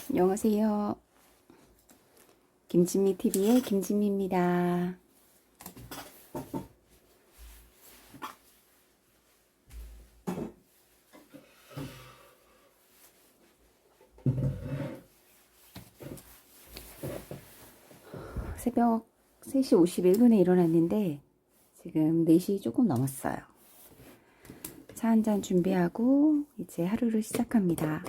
안녕하세요. 김진미 TV의 김진미입니다. 새벽 3시 51분에 일어났는데 지금 4시 조금 넘었어요. 차 한잔 준비하고 이제 하루를 시작합니다.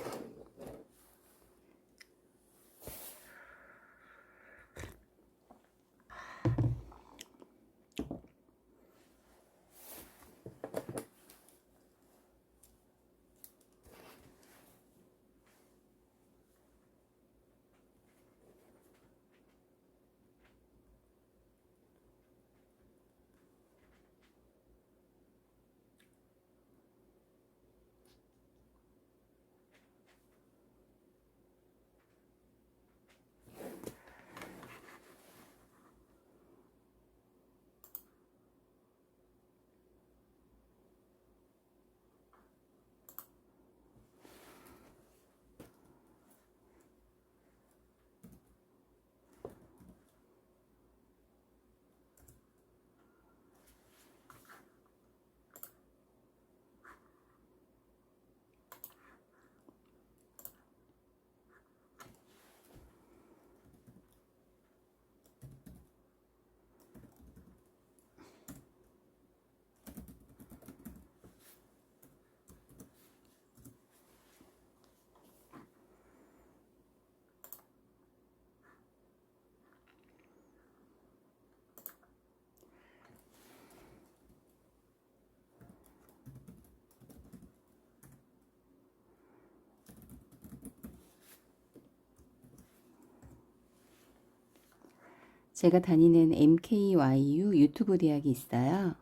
제가 다니는 MKYU 유튜브 대학이 있어요.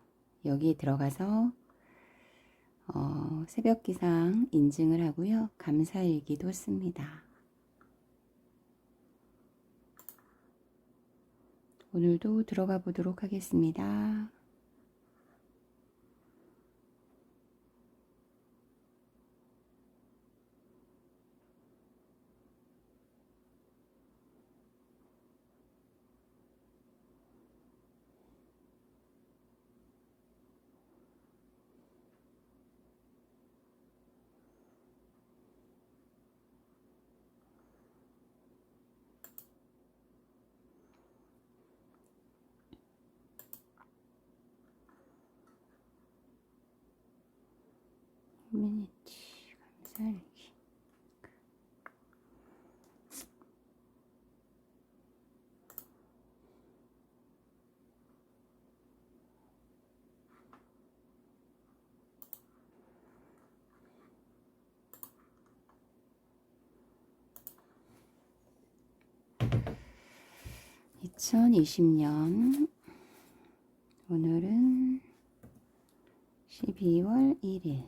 여기에 들어가서 새벽 기상 인증을 하고요. 감사일기도 씁니다. 오늘도 들어가 보도록 하겠습니다. 커뮤니티 감사일기 2020년 오늘은 12월 1일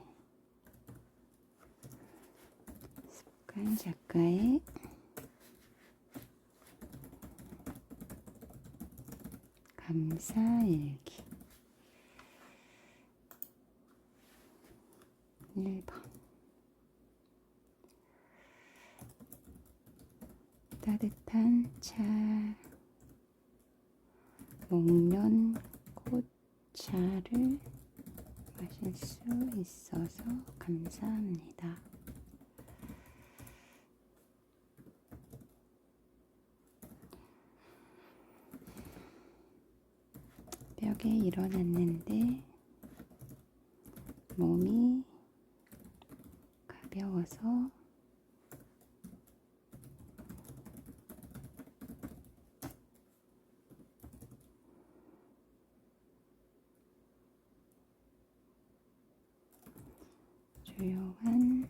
습관 작가의 감사일기 1번 따뜻한 차 목련 꽃차를 마실 수 있어서 감사합니다. 벽에 일어났는데 몸이 가벼워서 조용한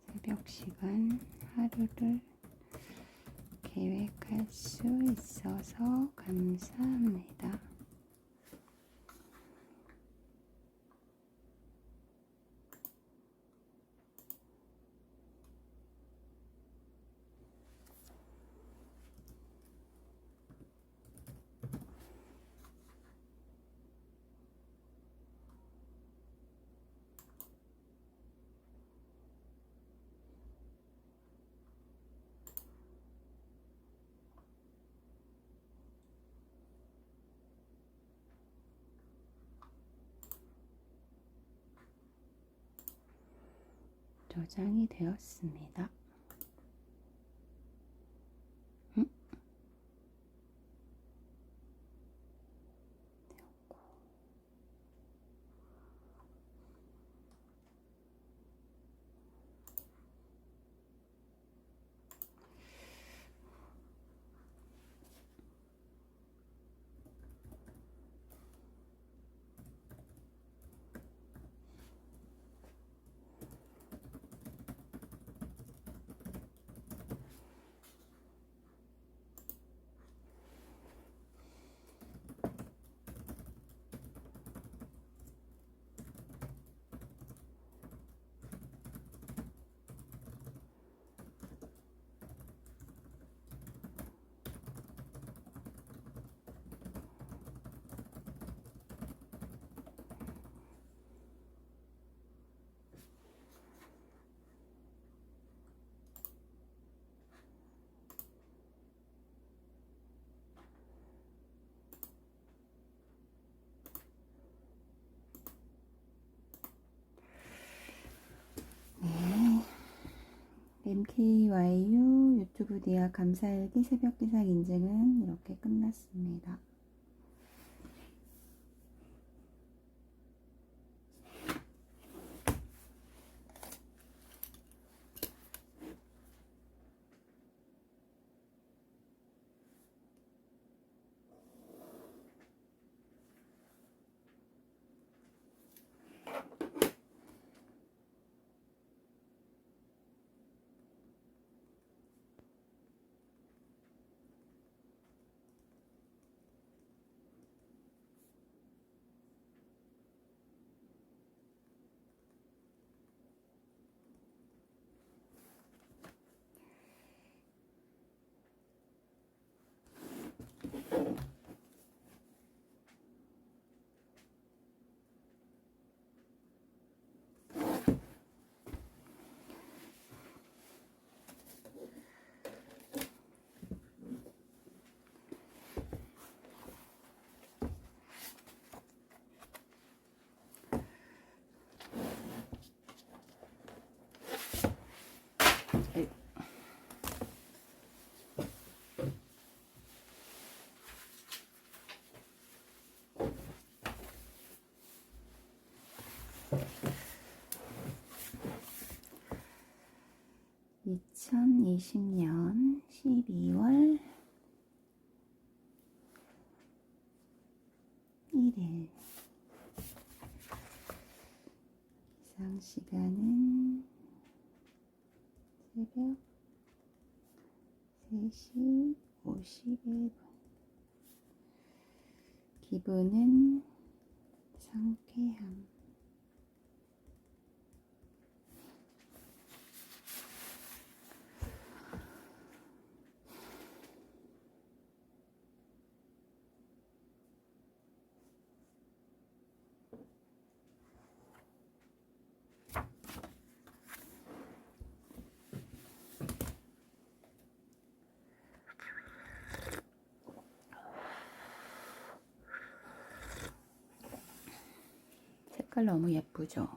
새벽 시간 하루를 계획할 수 있어서 감사합니다. 저장이 되었습니다. 응? MKYU 유튜브 대학 감사일기 새벽 기상 인증은 이렇게 끝났습니다. 아이고. (2020년 12월 1일) 기상 시간은 새벽 3시 51분. 기분은 상쾌함. 색깔 너무 예쁘죠?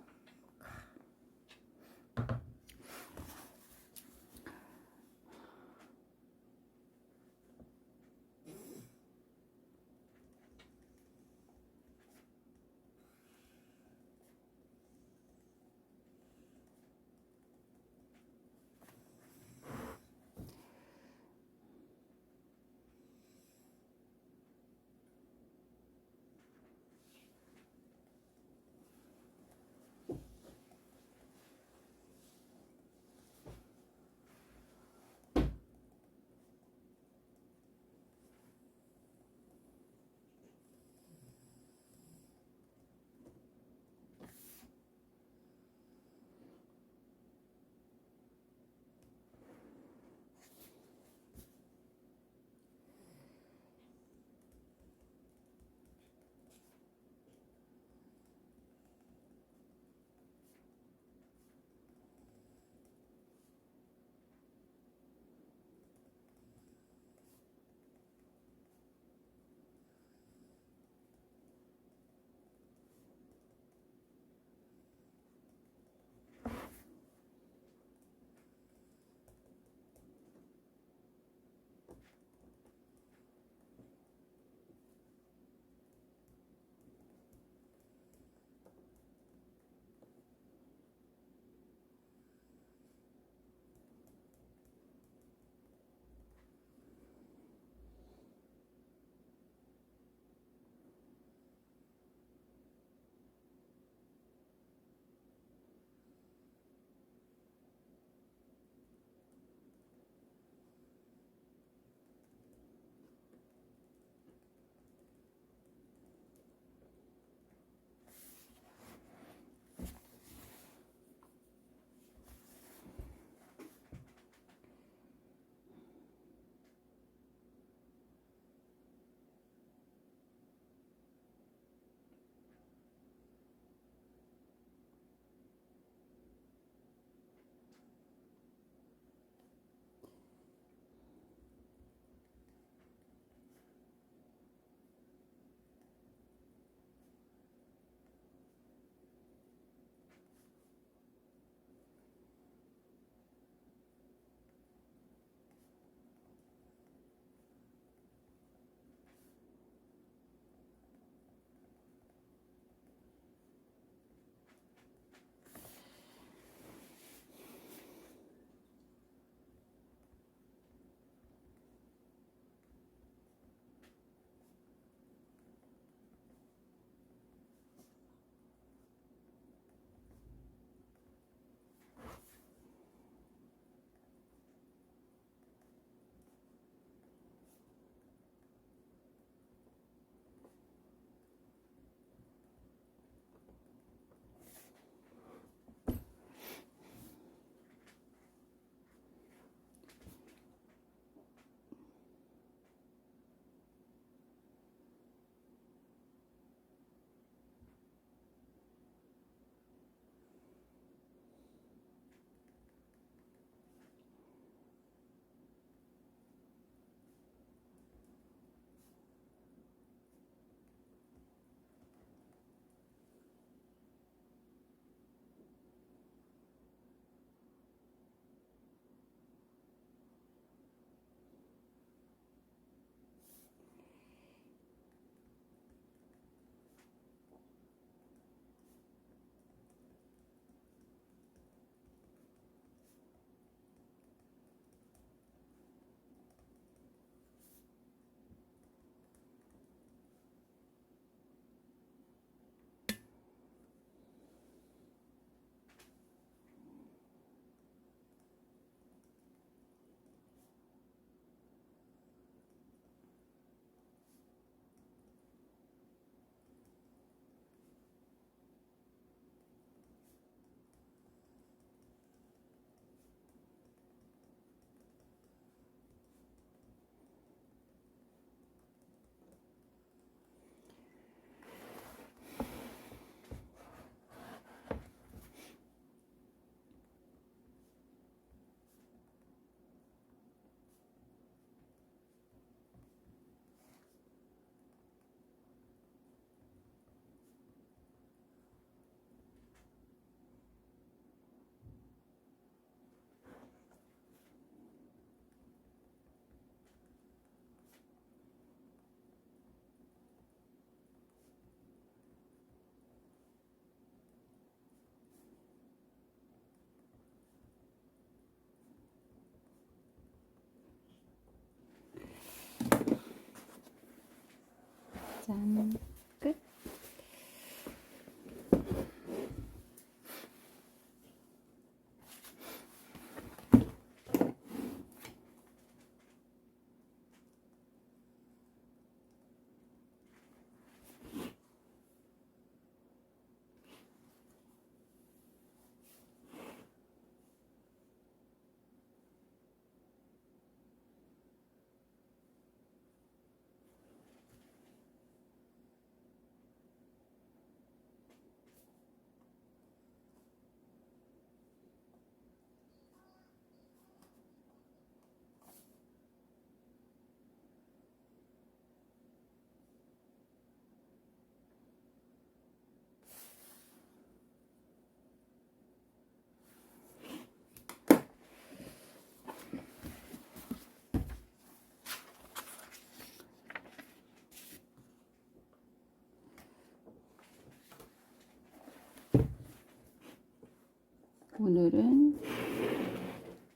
오늘은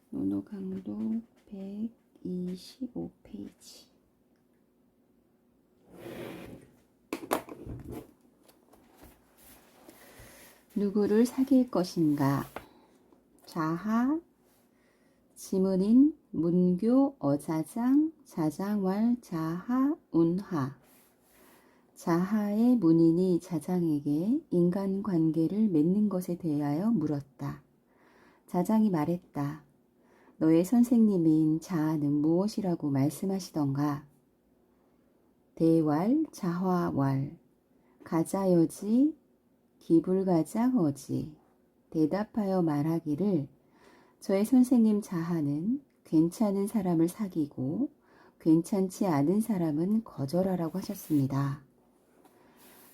논어 강도 125페이지. 누구를 사귈 것인가? 자하, 지문인 문교 어자장 자장왈 자하 운하. 자하의 문인이 자장에게 인간관계를 맺는 것에 대하여 물었다. 자장이 말했다. 너의 선생님인 자하는 무엇이라고 말씀하시던가? 대왈 자화왈 가자여지 기불가자허지. 대답하여 말하기를 저의 선생님 자하는 괜찮은 사람을 사귀고 괜찮지 않은 사람은 거절하라고 하셨습니다.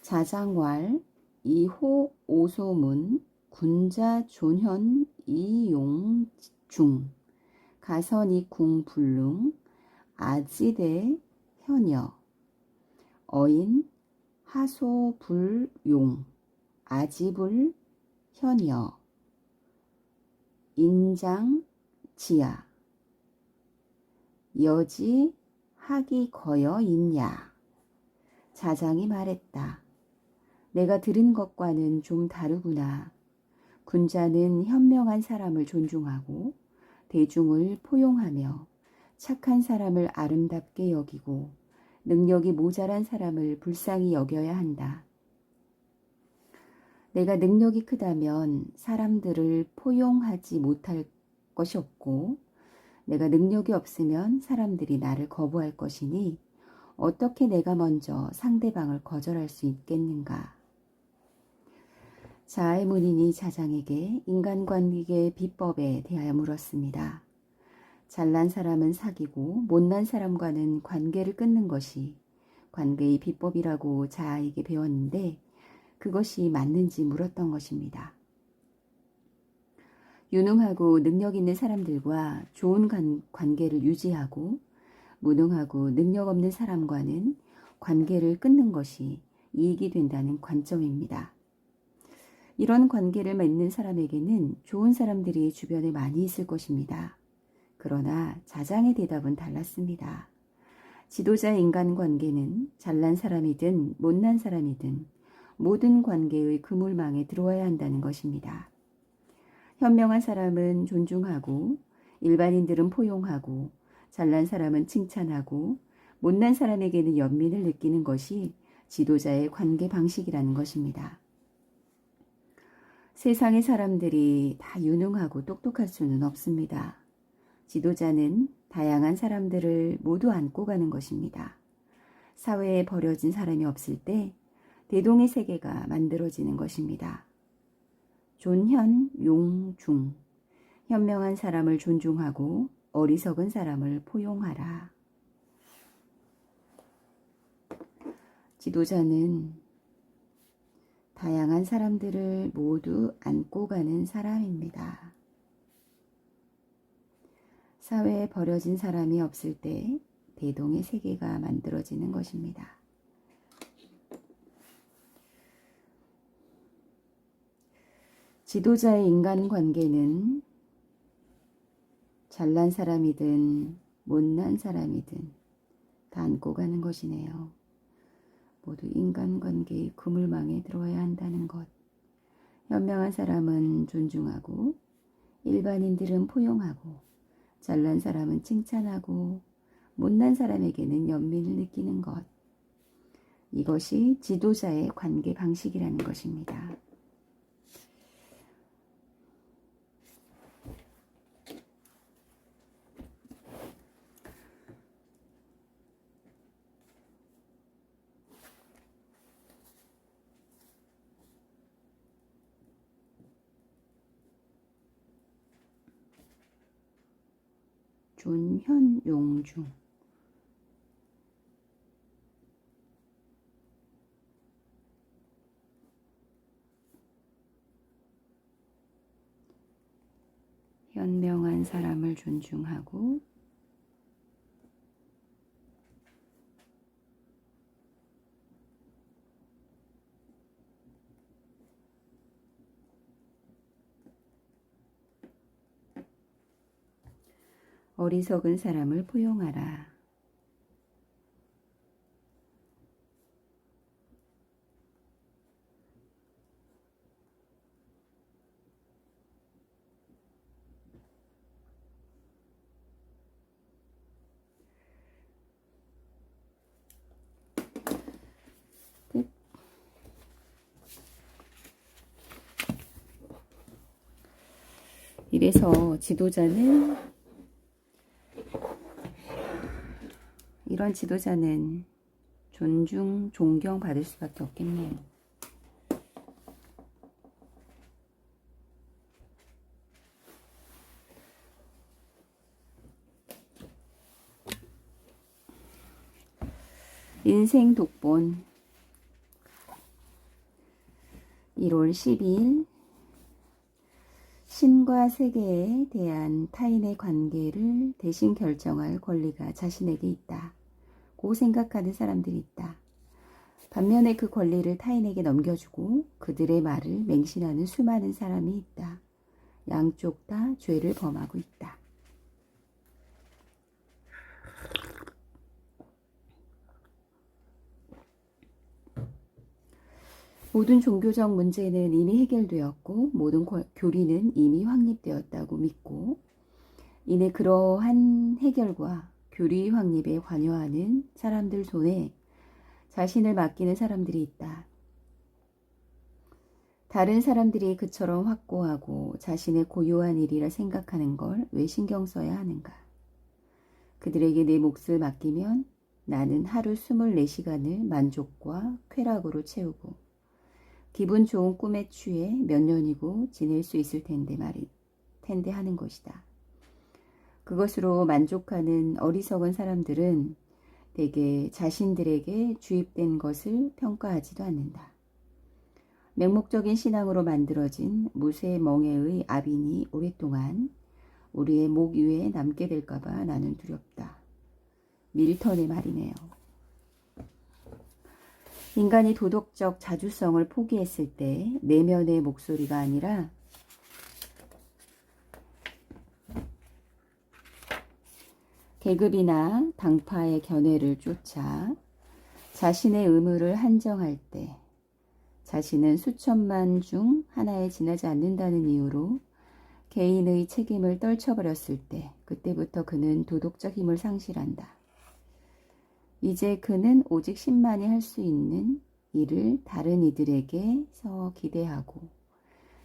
자장왈 이호 오소문 군자 존현 이용중 가선이 궁불릉 아지대 현여 어인 하소불용 아지불 현여 인장 지야 여지 하기 거여 있냐. 자장이 말했다. 내가 들은 것과는 좀 다르구나. 군자는 현명한 사람을 존중하고 대중을 포용하며 착한 사람을 아름답게 여기고 능력이 모자란 사람을 불쌍히 여겨야 한다. 내가 능력이 크다면 사람들을 포용하지 못할 것이 없고 내가 능력이 없으면 사람들이 나를 거부할 것이니 어떻게 내가 먼저 상대방을 거절할 수 있겠는가. 자하의 문인이 자장에게 인간관계의 비법에 대하여 물었습니다. 잘난 사람은 사귀고 못난 사람과는 관계를 끊는 것이 관계의 비법이라고 자하에게 배웠는데 그것이 맞는지 물었던 것입니다. 유능하고 능력 있는 사람들과 좋은 관계를 유지하고 무능하고 능력 없는 사람과는 관계를 끊는 것이 이익이 된다는 관점입니다. 이런 관계를 맺는 사람에게는 좋은 사람들이 주변에 많이 있을 것입니다. 그러나 자장의 대답은 달랐습니다. 지도자의 인간관계는 잘난 사람이든 못난 사람이든 모든 관계의 그물망에 들어와야 한다는 것입니다. 현명한 사람은 존중하고 일반인들은 포용하고 잘난 사람은 칭찬하고 못난 사람에게는 연민을 느끼는 것이 지도자의 관계 방식이라는 것입니다. 세상의 사람들이 다 유능하고 똑똑할 수는 없습니다. 지도자는 다양한 사람들을 모두 안고 가는 것입니다. 사회에 버려진 사람이 없을 때 대동의 세계가 만들어지는 것입니다. 존현 용중 현명한 사람을 존중하고 어리석은 사람을 포용하라. 지도자는 다양한 사람들을 모두 안고 가는 사람입니다. 사회에 버려진 사람이 없을 때 대동의 세계가 만들어지는 것입니다. 지도자의 인간관계는 잘난 사람이든 못난 사람이든 다 안고 가는 것이네요. 모두 인간관계의 그물망에 들어야 한다는 것. 현명한 사람은 존중하고 일반인들은 포용하고 잘난 사람은 칭찬하고 못난 사람에게는 연민을 느끼는 것. 이것이 지도자의 관계 방식이라는 것입니다. 존현용중 현명한 사람을 존중하고 어리석은 사람을 포용하라. 끝. 이래서 이런 지도자는 존경받을 수밖에 없겠네요. 인생 독본 1월 12일 신과 세계에 대한 타인의 관계를 대신 결정할 권리가 자신에게 있다. 고 생각하는 사람들이 있다. 반면에 그 권리를 타인에게 넘겨주고 그들의 말을 맹신하는 수많은 사람이 있다. 양쪽 다 죄를 범하고 있다. 모든 종교적 문제는 이미 해결되었고 모든 교리는 이미 확립되었다고 믿고 이내 그러한 해결과 교리 확립에 관여하는 사람들 손에 자신을 맡기는 사람들이 있다. 다른 사람들이 그처럼 확고하고 자신의 고요한 일이라 생각하는 걸 왜 신경 써야 하는가? 그들에게 내 몫을 맡기면 나는 하루 24시간을 만족과 쾌락으로 채우고 기분 좋은 꿈에 취해 몇 년이고 지낼 수 있을 텐데 하는 것이다. 그것으로 만족하는 어리석은 사람들은 대개 자신들에게 주입된 것을 평가하지도 않는다. 맹목적인 신앙으로 만들어진 무쇠멍에의 압인이 오랫동안 우리의 목 위에 남게 될까봐 나는 두렵다. 밀턴의 말이네요. 인간이 도덕적 자주성을 포기했을 때 내면의 목소리가 아니라 계급이나 당파의 견해를 쫓아 자신의 의무를 한정할 때 자신은 수천만 중 하나에 지나지 않는다는 이유로 개인의 책임을 떨쳐버렸을 때 그때부터 그는 도덕적 힘을 상실한다. 이제 그는 오직 신만이 할 수 있는 일을 다른 이들에게서 기대하고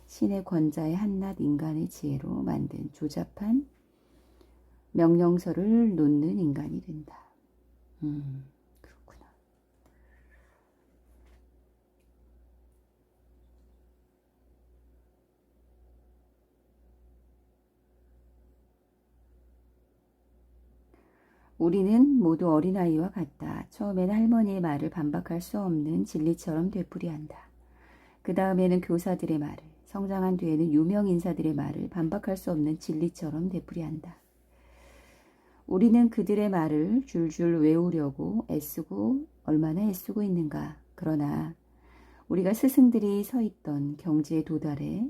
신의 권자의 한낱 인간의 지혜로 만든 조잡한 명령서를 놓는 인간이 된다. 그렇구나. 우리는 모두 어린아이와 같다. 처음에는 할머니의 말을 반박할 수 없는 진리처럼 되풀이한다. 그 다음에는 교사들의 말을, 성장한 뒤에는 유명 인사들의 말을 반박할 수 없는 진리처럼 되풀이한다. 우리는 그들의 말을 줄줄 외우려고 얼마나 애쓰고 있는가. 그러나 우리가 스승들이 서 있던 경지에 도달해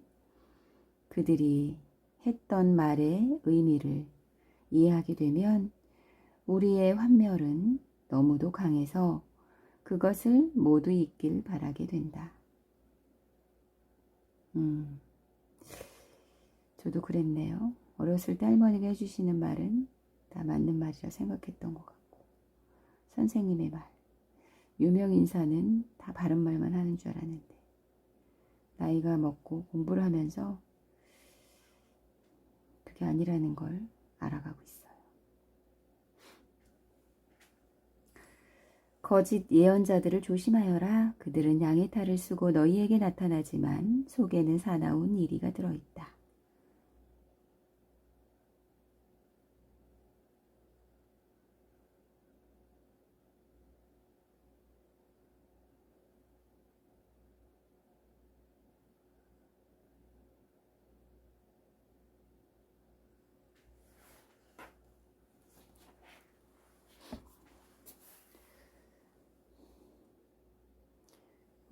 그들이 했던 말의 의미를 이해하게 되면 우리의 환멸은 너무도 강해서 그것을 모두 잊길 바라게 된다. 저도 그랬네요. 어렸을 때 할머니가 해주시는 말은 다 맞는 말이라 생각했던 것 같고 선생님의 말, 유명 인사는 다 바른 말만 하는 줄 알았는데 나이가 먹고 공부를 하면서 그게 아니라는 걸 알아가고 있어요. 거짓 예언자들을 조심하여라. 그들은 양의 탈을 쓰고 너희에게 나타나지만 속에는 사나운 이리가 들어있다.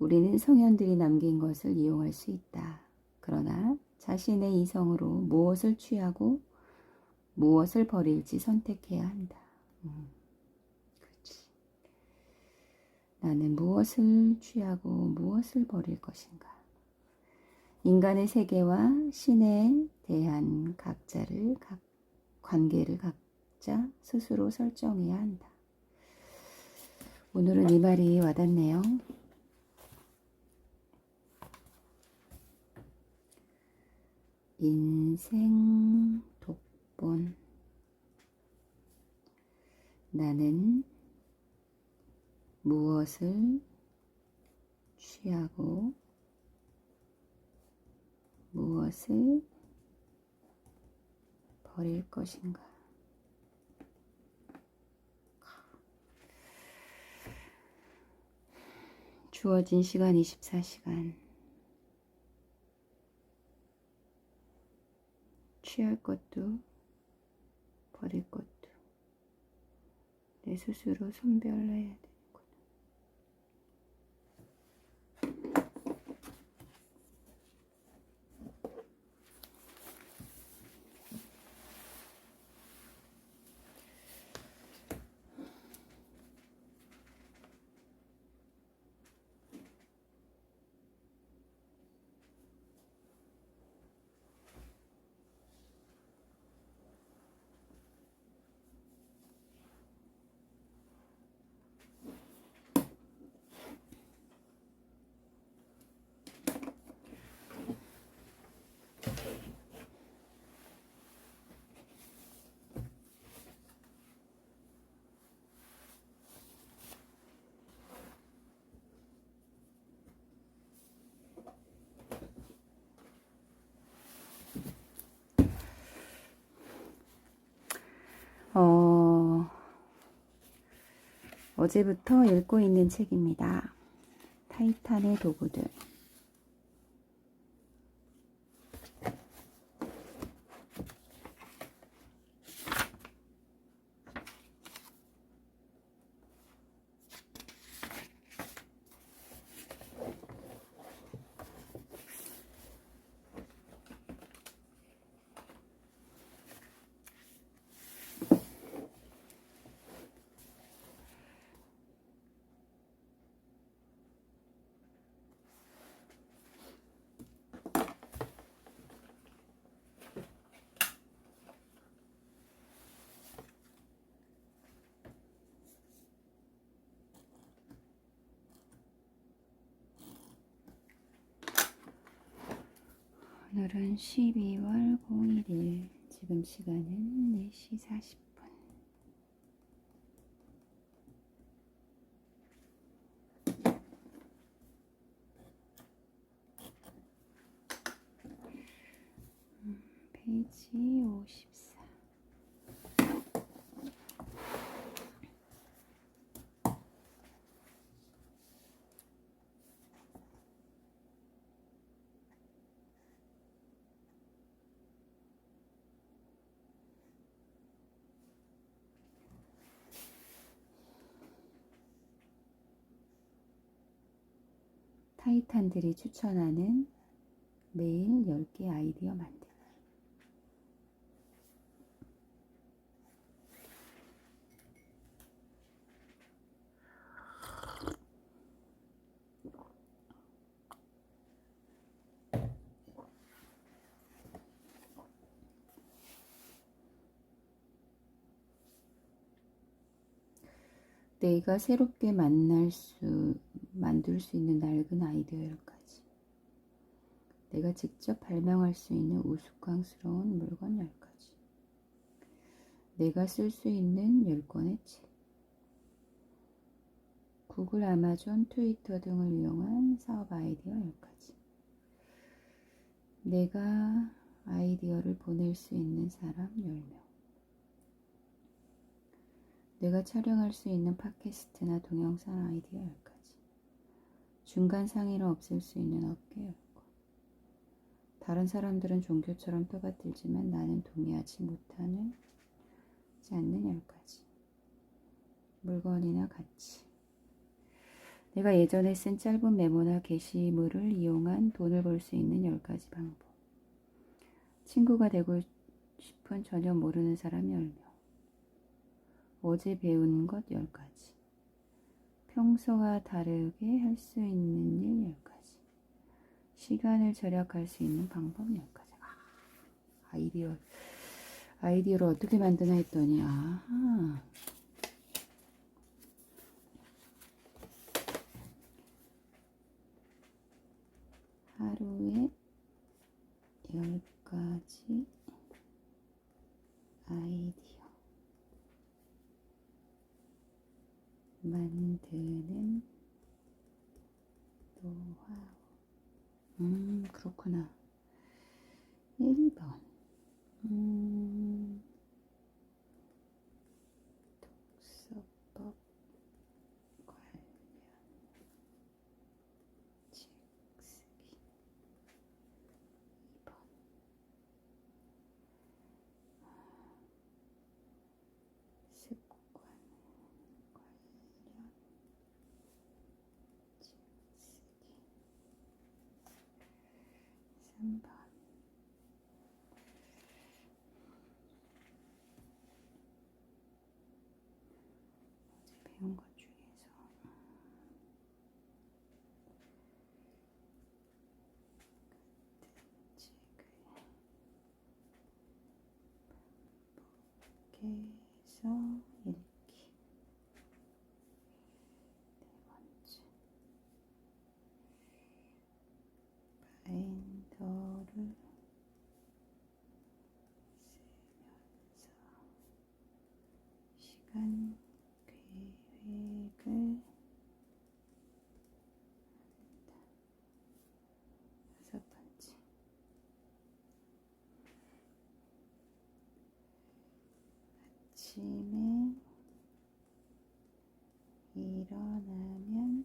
우리는 성현들이 남긴 것을 이용할 수 있다. 그러나 자신의 이성으로 무엇을 취하고 무엇을 버릴지 선택해야 한다. 그렇지. 나는 무엇을 취하고 무엇을 버릴 것인가. 인간의 세계와 신에 대한 관계를 각자 스스로 설정해야 한다. 오늘은 이 말이 와닿네요. 인생 독본. 나는 무엇을 취하고 무엇을 버릴 것인가. 주어진 시간 24시간. 취할 것도 버릴 것도 내 스스로 선별해야 돼. 어제부터 읽고 있는 책입니다. 타이탄의 도구들. 오늘은 12월 01일, 지금 시간은 4시 40분. 페이지 54. 타이탄들이 추천하는 매일 10개 아이디어 만들기. 내가 새롭게 만들 수 있는 낡은 아이디어 10가지. 내가 직접 발명할 수 있는 우스꽝스러운 물건 10가지. 내가 쓸 수 있는 10권의 책. 구글, 아마존, 트위터 등을 이용한 사업 아이디어 10가지. 내가 아이디어를 보낼 수 있는 사람 10명. 내가 촬영할 수 있는 팟캐스트나 동영상 아이디어 10가지. 중간 상의를 없앨 수 있는 업계 10개. 다른 사람들은 종교처럼 떠받들지만 나는 동의하지 않는 10가지. 물건이나 가치. 내가 예전에 쓴 짧은 메모나 게시물을 이용한 돈을 벌 수 있는 10가지 방법. 친구가 되고 숲은 전혀 모르는 사람 10명. 어제 배운 것 10가지. 평소와 다르게 할 수 있는 일 10가지. 시간을 절약할 수 있는 방법 10가지. 아이디어를 어떻게 만드나 했더니, 아하. 하루에 10가지 아이디어 만드는 노하우. 그렇구나. 1번. 독서법 관련 책 쓰기. 2번. 습관 관련 책 쓰기. 3번. 배운 것 중에서 책을 반복해서 읽기. 네 번째, 바인더를 쓰면서 시간 계획을 한다. 5번째, 아침에 일어나면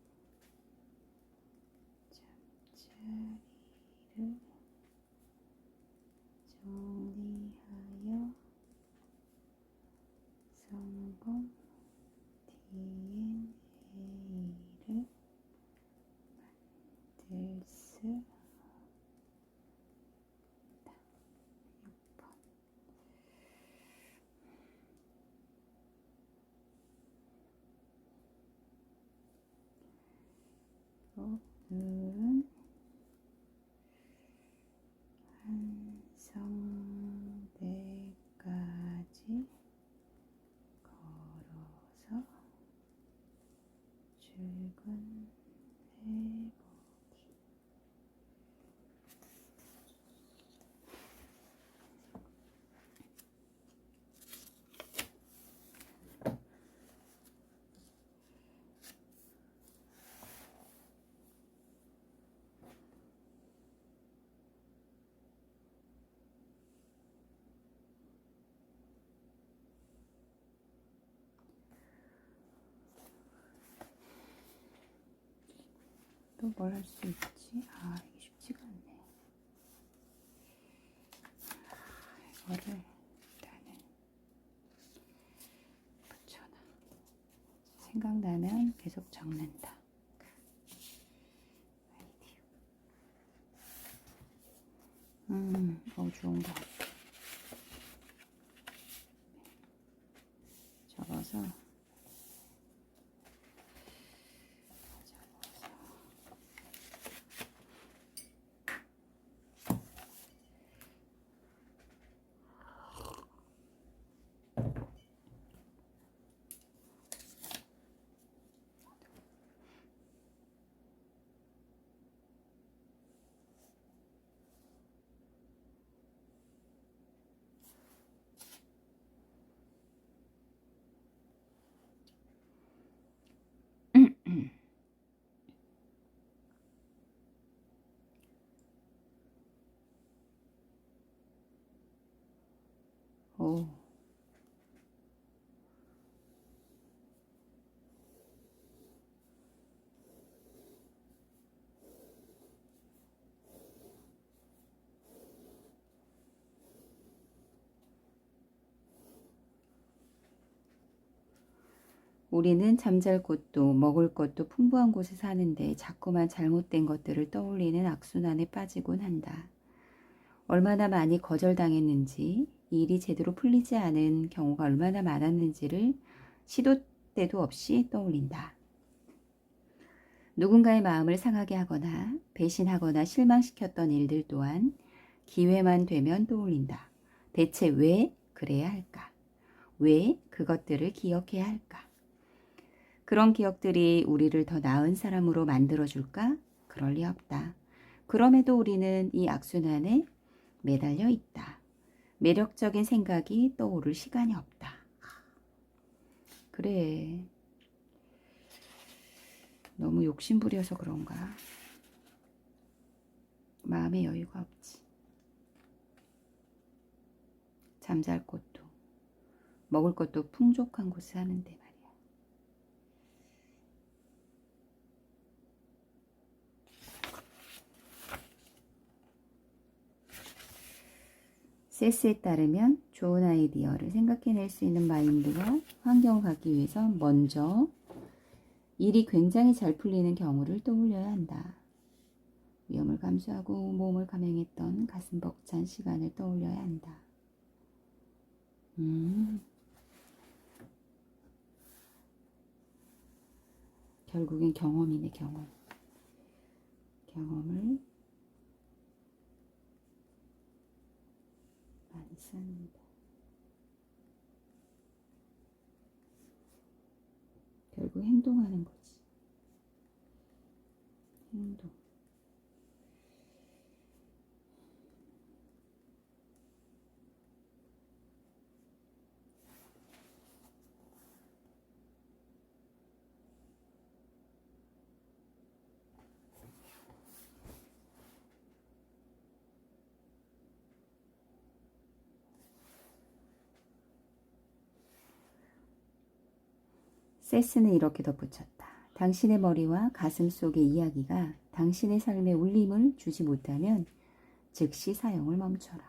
잠자리를 정리하여 성공 DNA를 만들 수 있다. 6번. 오늘은 한성대까지 걸어서 출근해보기. 또 뭘 할 수 있지? 이게 쉽지가 않네. 이거를 일단은 붙여놔. 생각나면 계속 적는다. 아이디어. 좋은 것 같아. 적어서 오. 우리는 잠잘 곳도 먹을 것도 풍부한 곳에 사는데 자꾸만 잘못된 것들을 떠올리는 악순환에 빠지곤 한다. 얼마나 많이 거절당했는지, 이 일이 제대로 풀리지 않은 경우가 얼마나 많았는지를 시도 때도 없이 떠올린다. 누군가의 마음을 상하게 하거나 배신하거나 실망시켰던 일들 또한 기회만 되면 떠올린다. 대체 왜 그래야 할까? 왜 그것들을 기억해야 할까? 그런 기억들이 우리를 더 나은 사람으로 만들어줄까? 그럴 리 없다. 그럼에도 우리는 이 악순환에 매달려 있다. 매력적인 생각이 떠오를 시간이 없다. 그래. 너무 욕심부려서 그런가? 마음의 여유가 없지. 잠잘 곳도, 먹을 것도 풍족한 곳에 사는데 말이야. 세스에 따르면 좋은 아이디어를 생각해낼 수 있는 마인드가 환경을 갖기 위해서 먼저 일이 굉장히 잘 풀리는 경우를 떠올려야 한다. 위험을 감수하고 모험을 감행했던 가슴 벅찬 시간을 떠올려야 한다. 결국엔 경험이네, 경험. 경험을 많이 쌓는다. 결국 행동하는 거지. 행동. 세스는 이렇게 덧붙였다. 당신의 머리와 가슴 속의 이야기가 당신의 삶에 울림을 주지 못하면 즉시 사용을 멈춰라.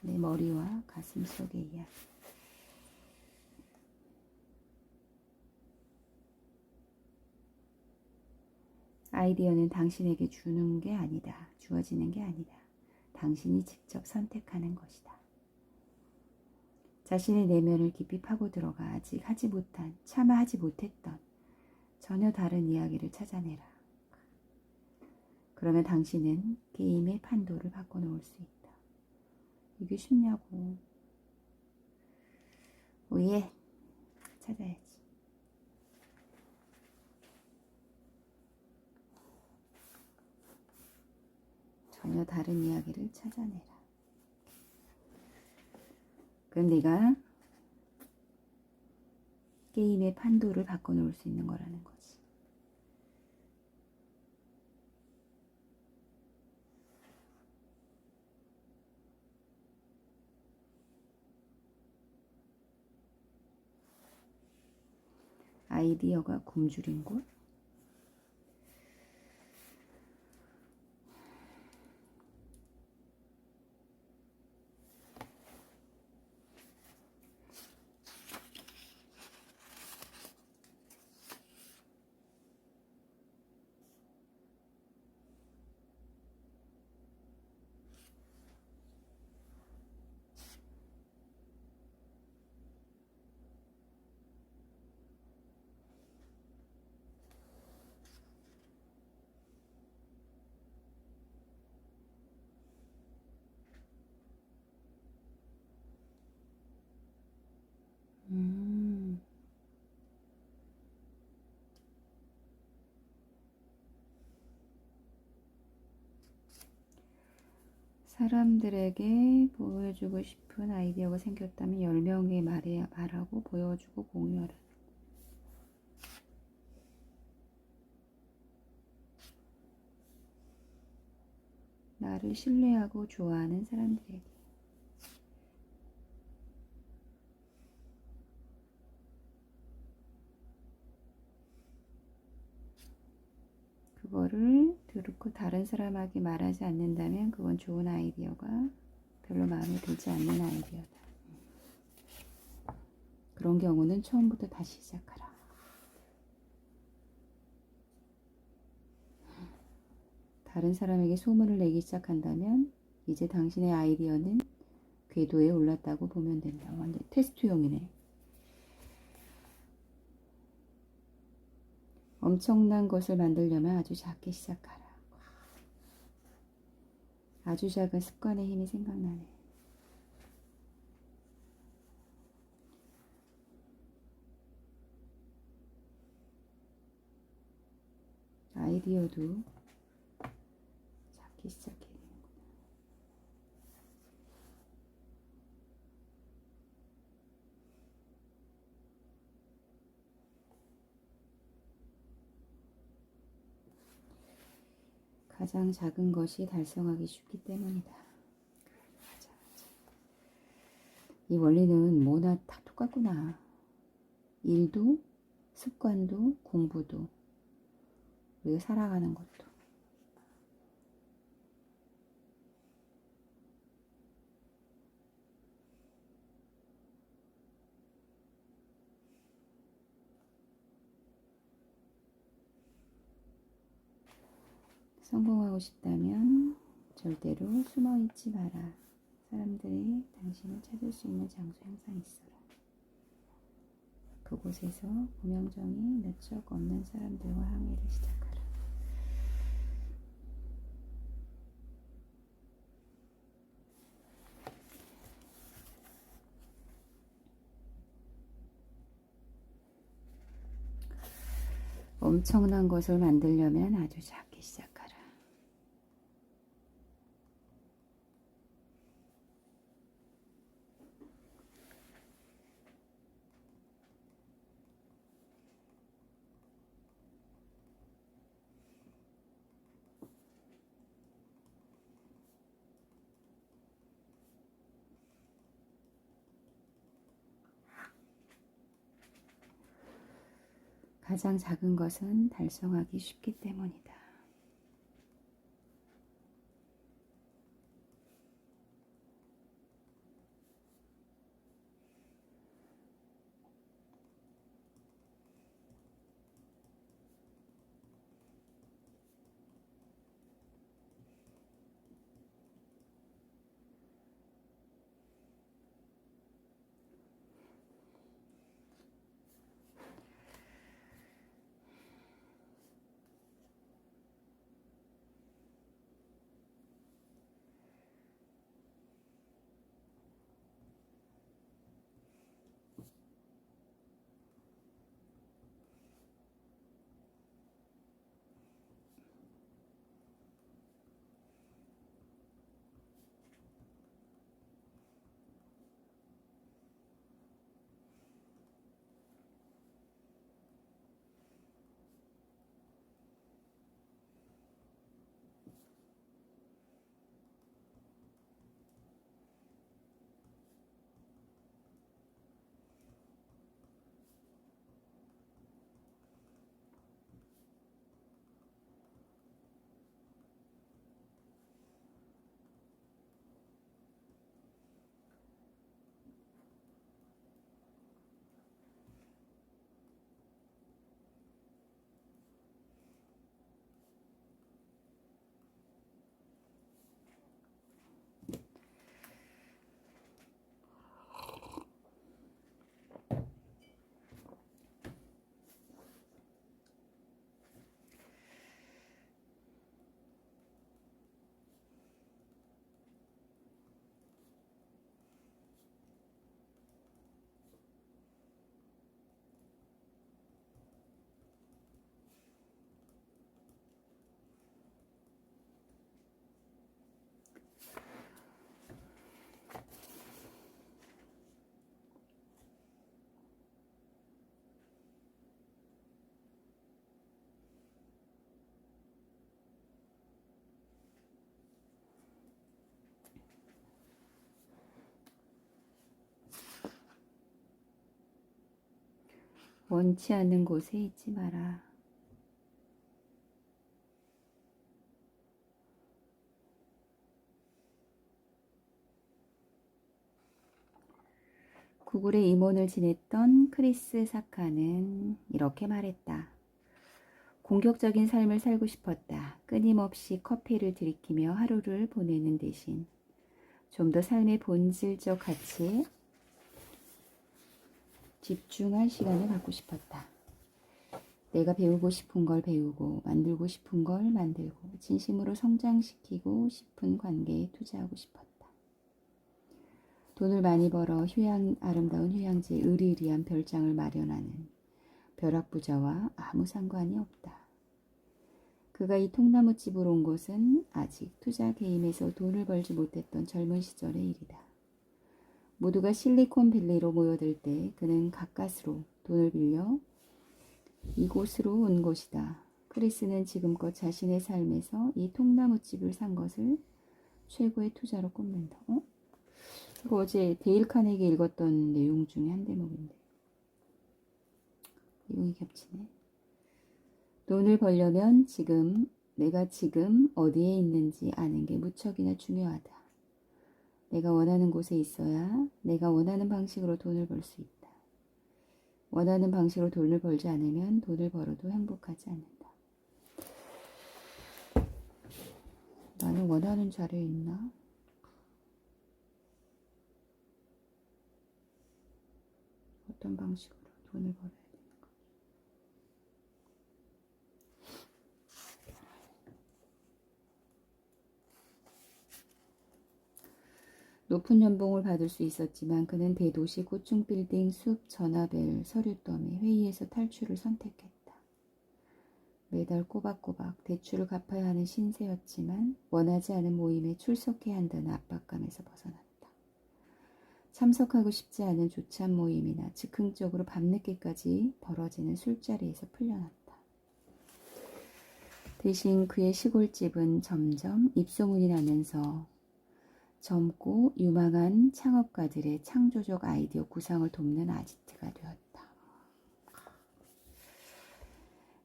내 머리와 가슴 속의 이야기. 아이디어는 당신에게 주는 게 아니다. 주어지는 게 아니다. 당신이 직접 선택하는 것이다. 자신의 내면을 깊이 파고 들어가 아직 하지 못한, 차마 하지 못했던 전혀 다른 이야기를 찾아내라. 그러면 당신은 게임의 판도를 바꿔놓을 수 있다. 이게 쉽냐고. 오예, 찾아야지. 전혀 다른 이야기를 찾아내라. 그럼 내가 게임의 판도를 바꿔놓을 수 있는 거라는 거지. 아이디어가 굶주린 곳? 사람들에게 보여주고 싶은 아이디어가 생겼다면 10명의 말하고 보여주고 공유하라. 나를 신뢰하고 좋아하는 사람들에게. 그거를 듣고 다른 사람에게 말하지 않는다면 그건 좋은 아이디어가 별로 마음에 들지 않는 아이디어다. 그런 경우는 처음부터 다시 시작하라. 다른 사람에게 소문을 내기 시작한다면 이제 당신의 아이디어는 궤도에 올랐다고 보면 된다. 완전 테스트용이네. 엄청난 것을 만들려면 아주 작게 시작하라. 아주 작은 습관의 힘이 생각나네. 아이디어도 작게 시작해. 가장 작은 것이 달성하기 쉽기 때문이다. 맞아, 맞아. 이 원리는 뭐나 다 똑같구나. 일도, 습관도, 공부도, 우리가 살아가는 것도. 성공하고 싶다면 절대로 숨어 있지 마라. 사람들이 당신을 찾을 수 있는 장소에 항상 있어라. 그곳에서 무명정이 몇 적 없는 사람들과 항해를 시작하라. 엄청난 것을 만들려면 아주 작게 시작하라. 가장 작은 것은 달성하기 쉽기 때문이다. 원치 않는 곳에 있지 마라. 구글의 임원을 지냈던 크리스 사카는 이렇게 말했다. 공격적인 삶을 살고 싶었다. 끊임없이 커피를 들이키며 하루를 보내는 대신 좀 더 삶의 본질적 가치에 집중할 시간을 갖고 싶었다. 내가 배우고 싶은 걸 배우고 만들고 싶은 걸 만들고 진심으로 성장시키고 싶은 관계에 투자하고 싶었다. 돈을 많이 벌어 아름다운 휴양지에 으리으리한 별장을 마련하는 벼락부자와 아무 상관이 없다. 그가 이 통나무집으로 온 것은 아직 투자 게임에서 돈을 벌지 못했던 젊은 시절의 일이다. 모두가 실리콘밸리로 모여들 때 그는 가까스로 돈을 빌려 이곳으로 온 것이다. 크리스는 지금껏 자신의 삶에서 이 통나무집을 산 것을 최고의 투자로 꼽는다. 이거 어제 데일 카네기 읽었던 내용 중에 한 대목인데 내용이 겹치네. 돈을 벌려면 내가 지금 어디에 있는지 아는 게 무척이나 중요하다. 내가 원하는 곳에 있어야 내가 원하는 방식으로 돈을 벌 수 있다. 원하는 방식으로 돈을 벌지 않으면 돈을 벌어도 행복하지 않는다. 나는 원하는 자리에 있나? 어떤 방식으로 돈을 벌어야 되는가? 높은 연봉을 받을 수 있었지만 그는 대도시 고층 빌딩, 숲, 전화벨, 서류더미, 회의에서 탈출을 선택했다. 매달 꼬박꼬박 대출을 갚아야 하는 신세였지만 원하지 않은 모임에 출석해야 한다는 압박감에서 벗어났다. 참석하고 싶지 않은 조찬 모임이나 즉흥적으로 밤늦게까지 벌어지는 술자리에서 풀려났다. 대신 그의 시골집은 점점 입소문이 나면서 젊고 유망한 창업가들의 창조적 아이디어 구상을 돕는 아지트가 되었다.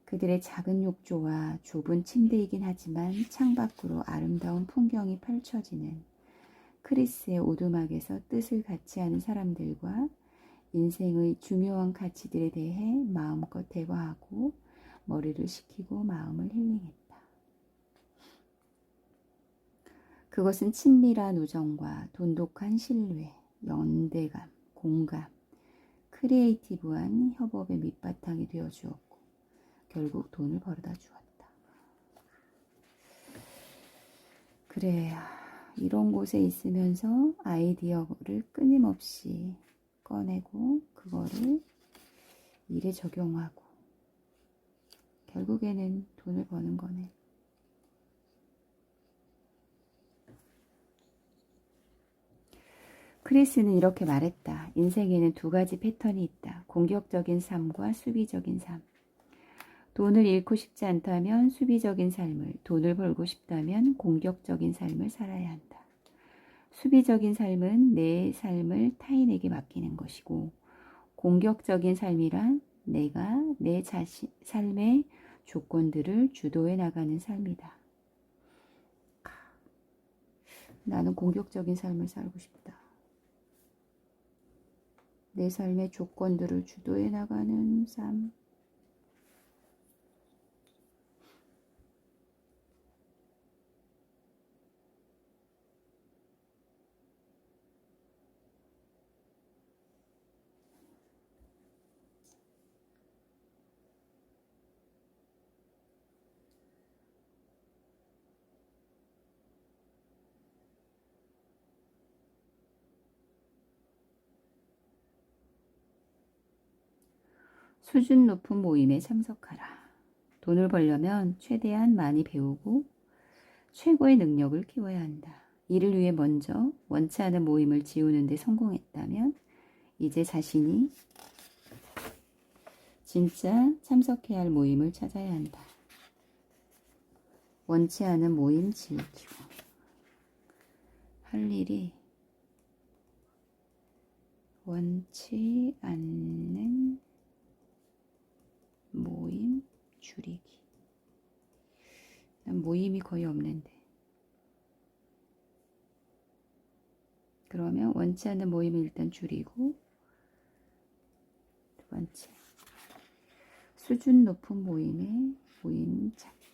그들의 작은 욕조와 좁은 침대이긴 하지만 창밖으로 아름다운 풍경이 펼쳐지는 크리스의 오두막에서 뜻을 같이 하는 사람들과 인생의 중요한 가치들에 대해 마음껏 대화하고 머리를 식히고 마음을 힐링했다. 그것은 친밀한 우정과 돈독한 신뢰, 연대감, 공감, 크리에이티브한 협업의 밑바탕이 되어주었고 결국 돈을 벌어다 주었다. 그래, 이런 곳에 있으면서 아이디어를 끊임없이 꺼내고 그거를 일에 적용하고 결국에는 돈을 버는 거네. 크리스는 이렇게 말했다. 인생에는 두 가지 패턴이 있다. 공격적인 삶과 수비적인 삶. 돈을 잃고 싶지 않다면 수비적인 삶을, 돈을 벌고 싶다면 공격적인 삶을 살아야 한다. 수비적인 삶은 내 삶을 타인에게 맡기는 것이고 공격적인 삶이란 내가 내 삶의 조건들을 주도해 나가는 삶이다. 나는 공격적인 삶을 살고 싶다. 내 삶의 조건들을 주도해 나가는 삶. 수준 높은 모임에 참석하라. 돈을 벌려면 최대한 많이 배우고 최고의 능력을 키워야 한다. 이를 위해 먼저 원치 않은 모임을 지우는 데 성공했다면 이제 자신이 진짜 참석해야 할 모임을 찾아야 한다. 원치 않은 모임 지우기고 할 일이 원치 않는 모임 줄이기. 난 모임이 거의 없는데. 그러면 원치 않는 모임을 일단 줄이고 두 번째 수준 높은 모임에 모임 찾기.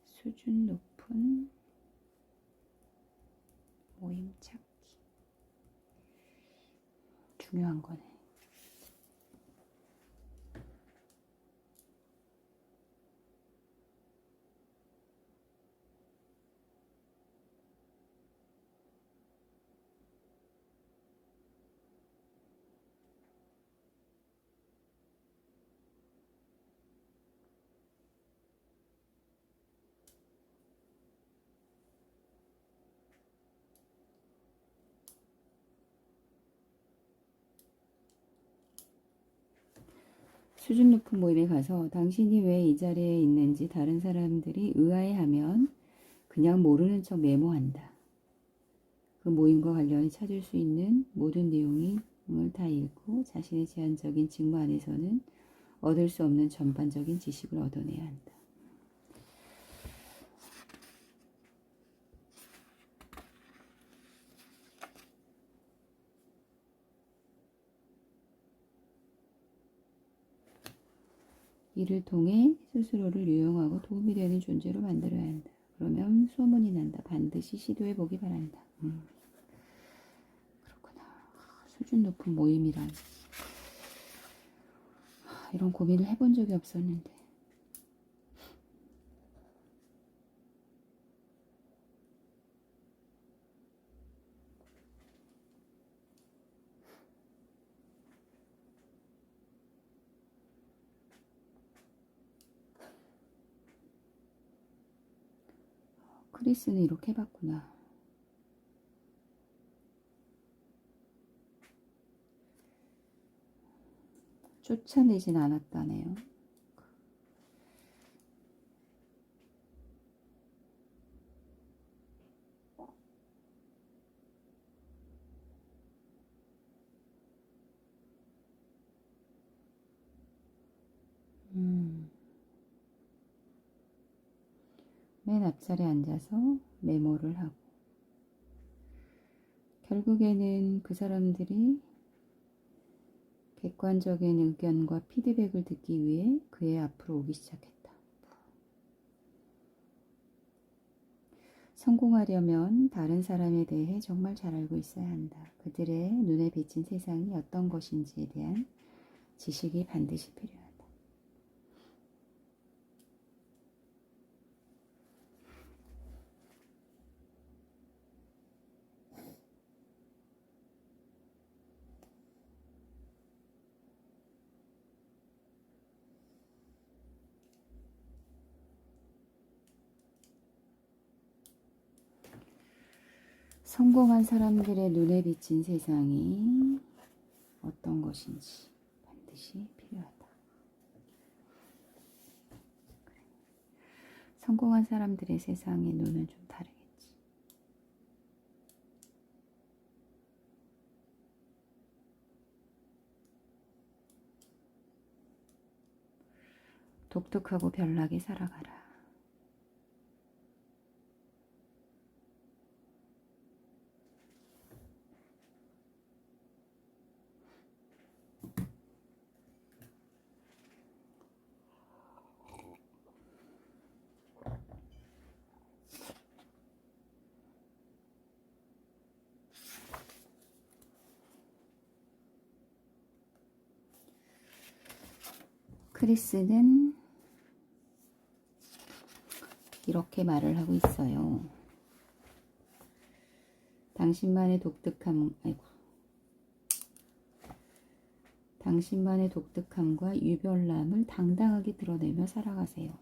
수준 높은 모임 찾기. 중요한 거네. 수준 높은 모임에 가서 당신이 왜 이 자리에 있는지 다른 사람들이 의아해하면 그냥 모르는 척 메모한다. 그 모임과 관련해 찾을 수 있는 모든 내용을 다 읽고 자신의 제한적인 직무 안에서는 얻을 수 없는 전반적인 지식을 얻어내야 한다. 이를 통해 스스로를 유용하고 도움이 되는 존재로 만들어야 한다. 그러면 소문이 난다. 반드시 시도해 보기 바란다. 그렇구나. 수준 높은 모임이란. 이런 고민을 해본 적이 없었는데. 크리스는 이렇게 해봤구나. 쫓아내진 않았다네요. 맨 앞자리에 앉아서 메모를 하고 결국에는 그 사람들이 객관적인 의견과 피드백을 듣기 위해 그의 앞으로 오기 시작했다. 성공하려면 다른 사람에 대해 정말 잘 알고 있어야 한다. 그들의 눈에 비친 세상이 어떤 것인지에 대한 지식이 반드시 필요하다. 성공한 사람들의 눈에 비친 세상이 어떤 것인지 반드시 필요하다. 성공한 사람들의 세상의 눈은 좀 다르겠지. 독특하고 별나게 살아가라. 크리스는 이렇게 말을 하고 있어요. 당신만의 독특함과 유별남을 당당하게 드러내며 살아가세요.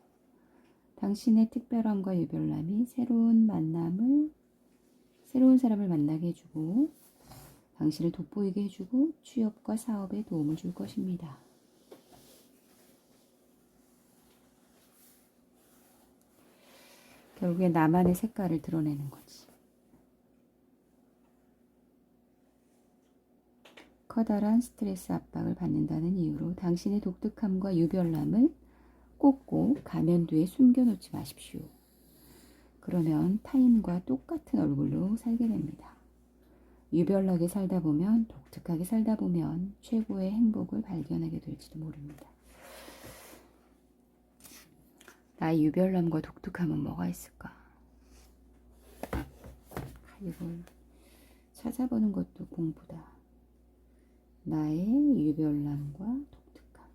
당신의 특별함과 유별남이 새로운 사람을 만나게 해주고 당신을 돋보이게 해주고 취업과 사업에 도움을 줄 것입니다. 결국에 나만의 색깔을 드러내는 거지. 커다란 스트레스 압박을 받는다는 이유로 당신의 독특함과 유별남을 꼭꼭 가면두에 숨겨놓지 마십시오. 그러면 타인과 똑같은 얼굴로 살게 됩니다. 유별나게 살다 보면, 독특하게 살다 보면 최고의 행복을 발견하게 될지도 모릅니다. 나의 유별남과 독특함은 뭐가 있을까? 이걸 찾아보는 것도 공부다. 나의 유별남과 독특함.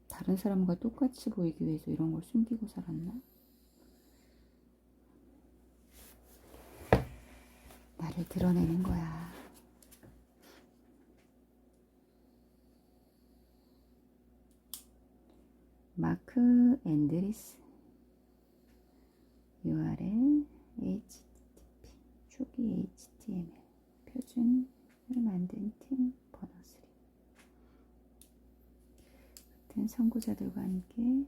다른 사람과 똑같이 보이기 위해서 이런 걸 숨기고 살았나? 나를 드러내는 거야. 마크 앤드리스 URL HTTP 초기 HTML 표준을 만든 팀 버너스리 같은 선구자들과 함께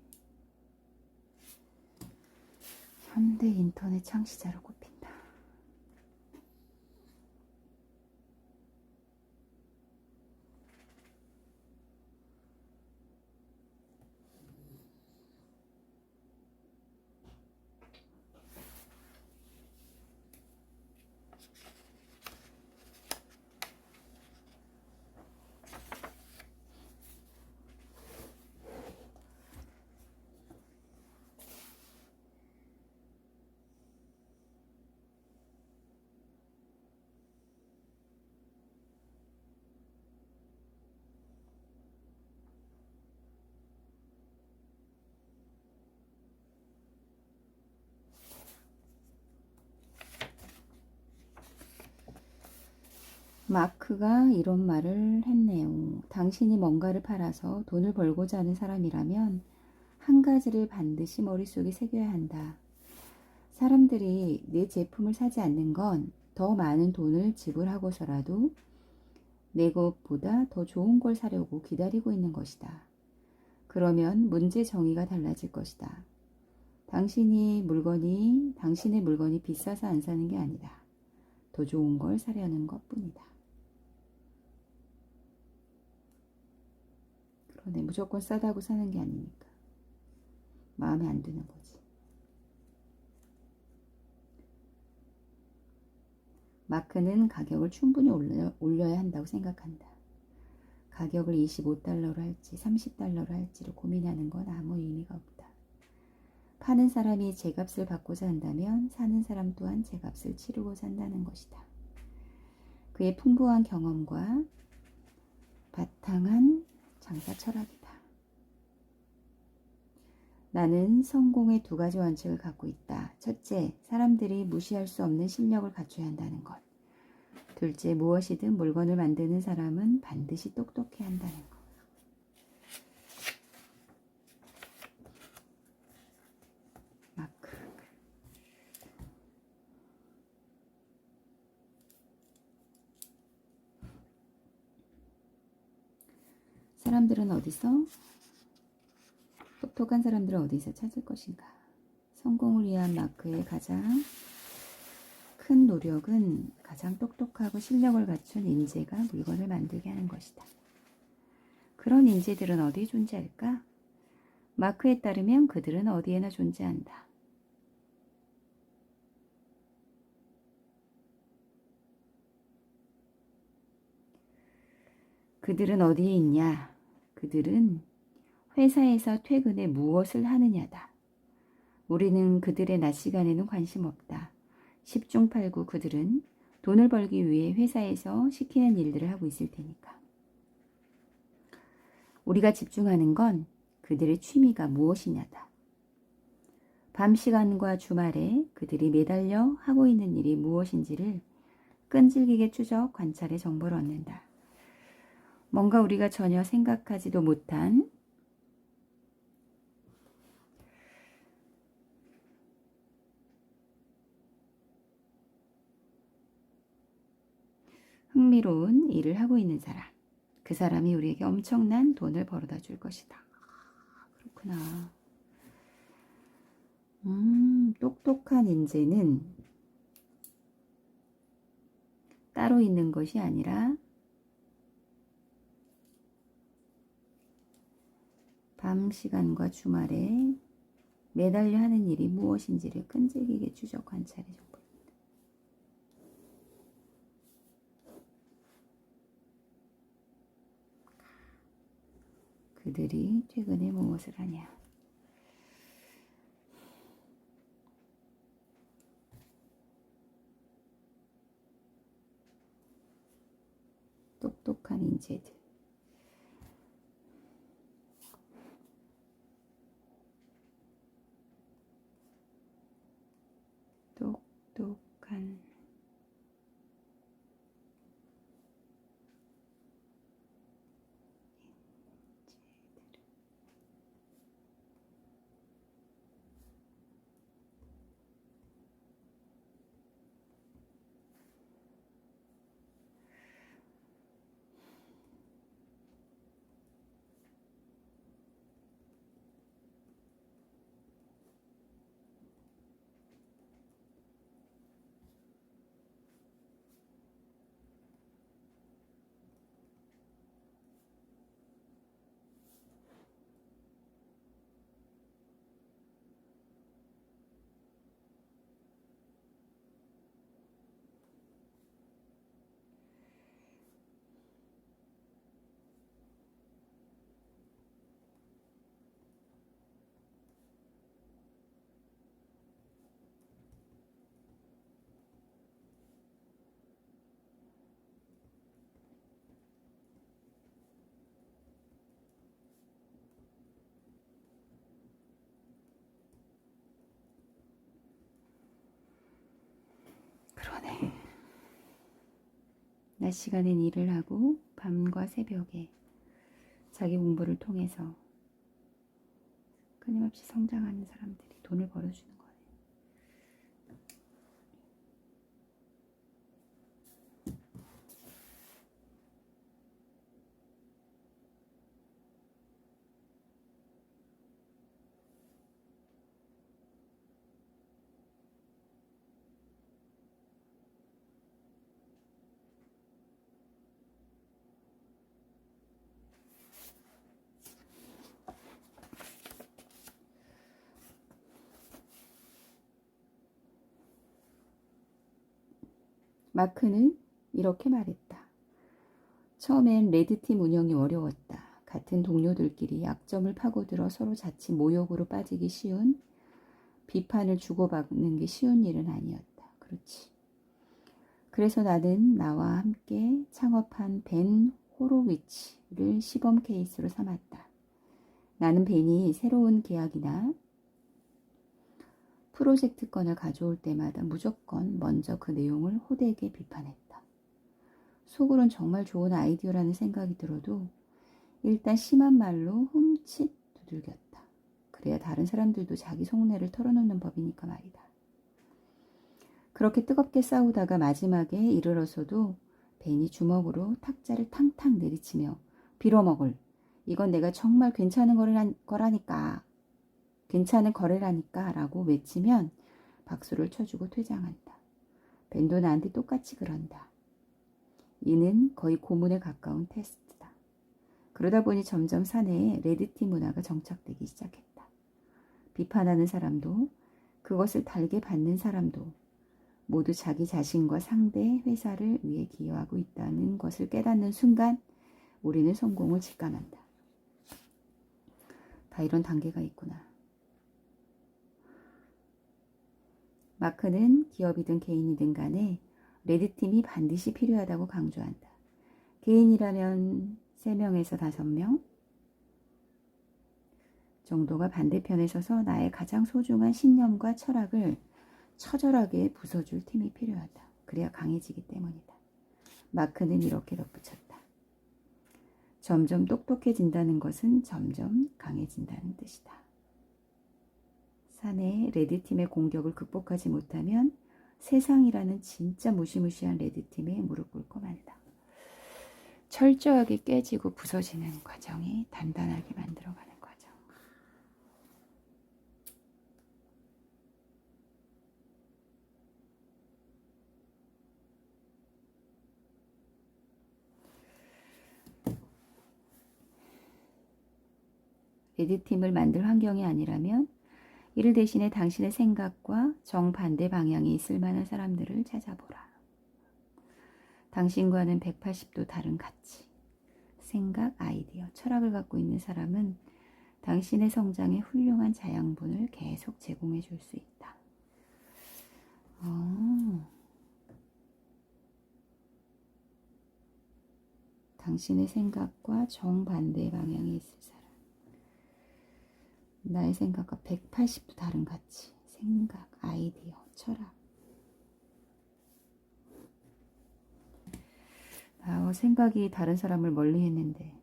현대 인터넷 창시자로 꼽힌다. 마크가 이런 말을 했네요. 당신이 뭔가를 팔아서 돈을 벌고자 하는 사람이라면 한 가지를 반드시 머릿속에 새겨야 한다. 사람들이 내 제품을 사지 않는 건 더 많은 돈을 지불하고서라도 내 것보다 더 좋은 걸 사려고 기다리고 있는 것이다. 그러면 문제 정의가 달라질 것이다. 당신의 물건이 비싸서 안 사는 게 아니다. 더 좋은 걸 사려는 것뿐이다. 그러네. 무조건 싸다고 사는 게 아니니까. 마음에 안 드는 거지. 마크는 가격을 충분히 올려야 한다고 생각한다. 가격을 25달러로 할지 30달러로 할지를 고민하는 건 아무 의미가 없다. 파는 사람이 제값을 받고자 한다면 사는 사람 또한 제값을 치르고자 한다는 것이다. 그의 풍부한 경험과 바탕한 장사 철학이다. 나는 성공의 두 가지 원칙을 갖고 있다. 첫째, 사람들이 무시할 수 없는 실력을 갖춰야 한다는 것. 둘째, 무엇이든 물건을 만드는 사람은 반드시 똑똑해야 한다는 것. 마크. 사람들은 어디서? 똑똑한 사람들은 어디서 찾을 것인가? 성공을 위한 마크의 가장 큰 노력은 가장 똑똑하고 실력을 갖춘 인재가 물건을 만들게 하는 것이다. 그런 인재들은 어디에 존재할까? 마크에 따르면 그들은 어디에나 존재한다. 그들은 어디에 있냐? 그들은 회사에서 퇴근에 무엇을 하느냐다. 우리는 그들의 낮 시간에는 관심 없다. 10중 8구 그들은 돈을 벌기 위해 회사에서 시키는 일들을 하고 있을 테니까. 우리가 집중하는 건 그들의 취미가 무엇이냐다. 밤 시간과 주말에 그들이 매달려 하고 있는 일이 무엇인지를 끈질기게 추적, 관찰해 정보를 얻는다. 뭔가 우리가 전혀 생각하지도 못한 흥미로운 일을 하고 있는 사람. 그 사람이 우리에게 엄청난 돈을 벌어다 줄 것이다. 그렇구나. 똑똑한 인재는 따로 있는 것이 아니라 밤 시간과 주말에 매달려 하는 일이 무엇인지를 끈질기게 추적 관찰해 정보. 그들이 최근에 무엇을 하냐. 똑똑한 인재들. 똑똑한 그러네. 낮 시간엔 일을 하고 밤과 새벽에 자기 공부를 통해서 끊임없이 성장하는 사람들이 돈을 벌어주는 거네. 마크는 이렇게 말했다. 처음엔 레드팀 운영이 어려웠다. 같은 동료들끼리 약점을 파고들어 서로 자칫 모욕으로 빠지기 쉬운, 비판을 주고받는 게 쉬운 일은 아니었다. 그렇지. 그래서 나는 나와 함께 창업한 벤 호로위치를 시범 케이스로 삼았다. 나는 벤이 새로운 계약이나 프로젝트 건을 가져올 때마다 무조건 먼저 그 내용을 호되게 비판했다. 속으론 정말 좋은 아이디어라는 생각이 들어도 일단 심한 말로 흠칫 두들겼다. 그래야 다른 사람들도 자기 속내를 털어놓는 법이니까 말이다. 그렇게 뜨겁게 싸우다가 마지막에 이르러서도 벤이 주먹으로 탁자를 탕탕 내리치며 빌어먹을, 이건 내가 정말 괜찮은 거래라니까 라고 외치면 박수를 쳐주고 퇴장한다. 벤도 나한테 똑같이 그런다. 이는 거의 고문에 가까운 테스트다. 그러다 보니 점점 사내에 레드팀 문화가 정착되기 시작했다. 비판하는 사람도 그것을 달게 받는 사람도 모두 자기 자신과 상대 회사를 위해 기여하고 있다는 것을 깨닫는 순간 우리는 성공을 직감한다. 다 이런 단계가 있구나. 마크는 기업이든 개인이든 간에 레드팀이 반드시 필요하다고 강조한다. 개인이라면 3명에서 5명 정도가 반대편에 서서 나의 가장 소중한 신념과 철학을 처절하게 부숴줄 팀이 필요하다. 그래야 강해지기 때문이다. 마크는 이렇게 덧붙였다. 점점 똑똑해진다는 것은 점점 강해진다는 뜻이다. 사내의 레드팀의 공격을 극복하지 못하면 세상이라는 진짜 무시무시한 레드팀에 무릎 꿇고 말다. 철저하게 깨지고 부서지는 과정이 단단하게 만들어가는 과정. 레드팀을 만들 환경이 아니라면 이를 대신에 당신의 생각과 정반대 방향이 있을 만한 사람들을 찾아보라. 당신과는 180도 다른 가치, 생각, 아이디어, 철학을 갖고 있는 사람은 당신의 성장에 훌륭한 자양분을 계속 제공해 줄 수 있다. 당신의 생각과 정반대 방향에 있을 사람. 나의 생각과 180도 다른 가치, 생각, 아이디어, 철학. 생각이 다른 사람을 멀리 했는데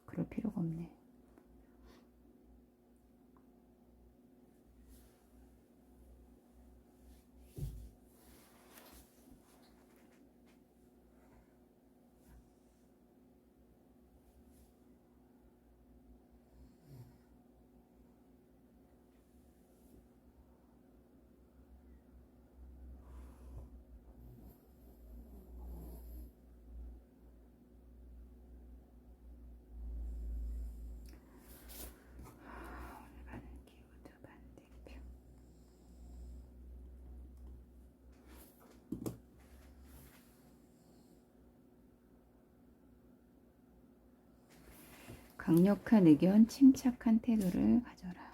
그럴 필요가 없네. 강력한 의견, 침착한 태도를 가져라.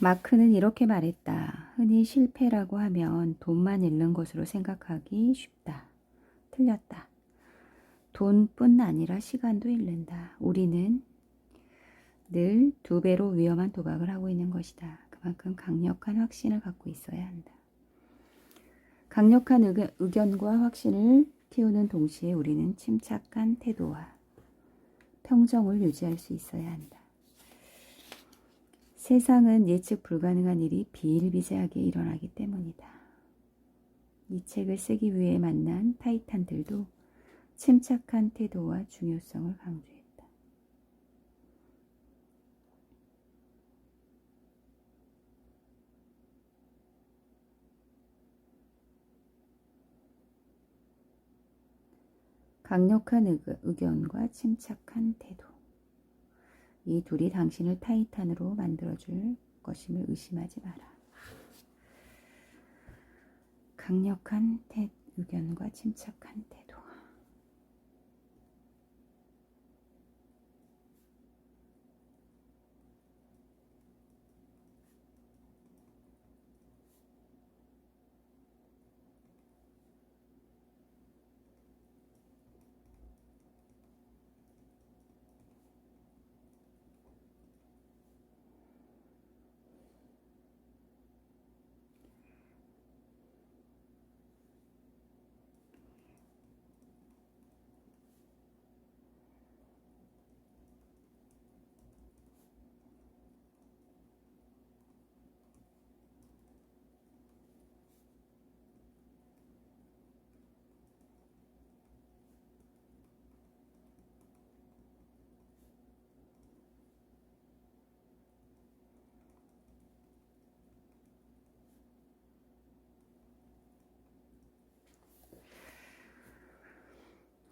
마크는 이렇게 말했다. 흔히 실패라고 하면 돈만 잃는 것으로 생각하기 쉽다. 틀렸다. 돈뿐 아니라 시간도 잃는다. 우리는 늘 2배로 위험한 도박을 하고 있는 것이다. 그만큼 강력한 확신을 갖고 있어야 한다. 강력한 의견과 확신을 키우는 동시에 우리는 침착한 태도와 평정을 유지할 수 있어야 한다. 세상은 예측 불가능한 일이 비일비재하게 일어나기 때문이다. 이 책을 쓰기 위해 만난 타이탄들도 침착한 태도와 중요성을 강조했다. 강력한 의견과 침착한 태도. 이 둘이 당신을 타이탄으로 만들어줄 것임을 의심하지 마라. 강력한 의견과 침착한 태도.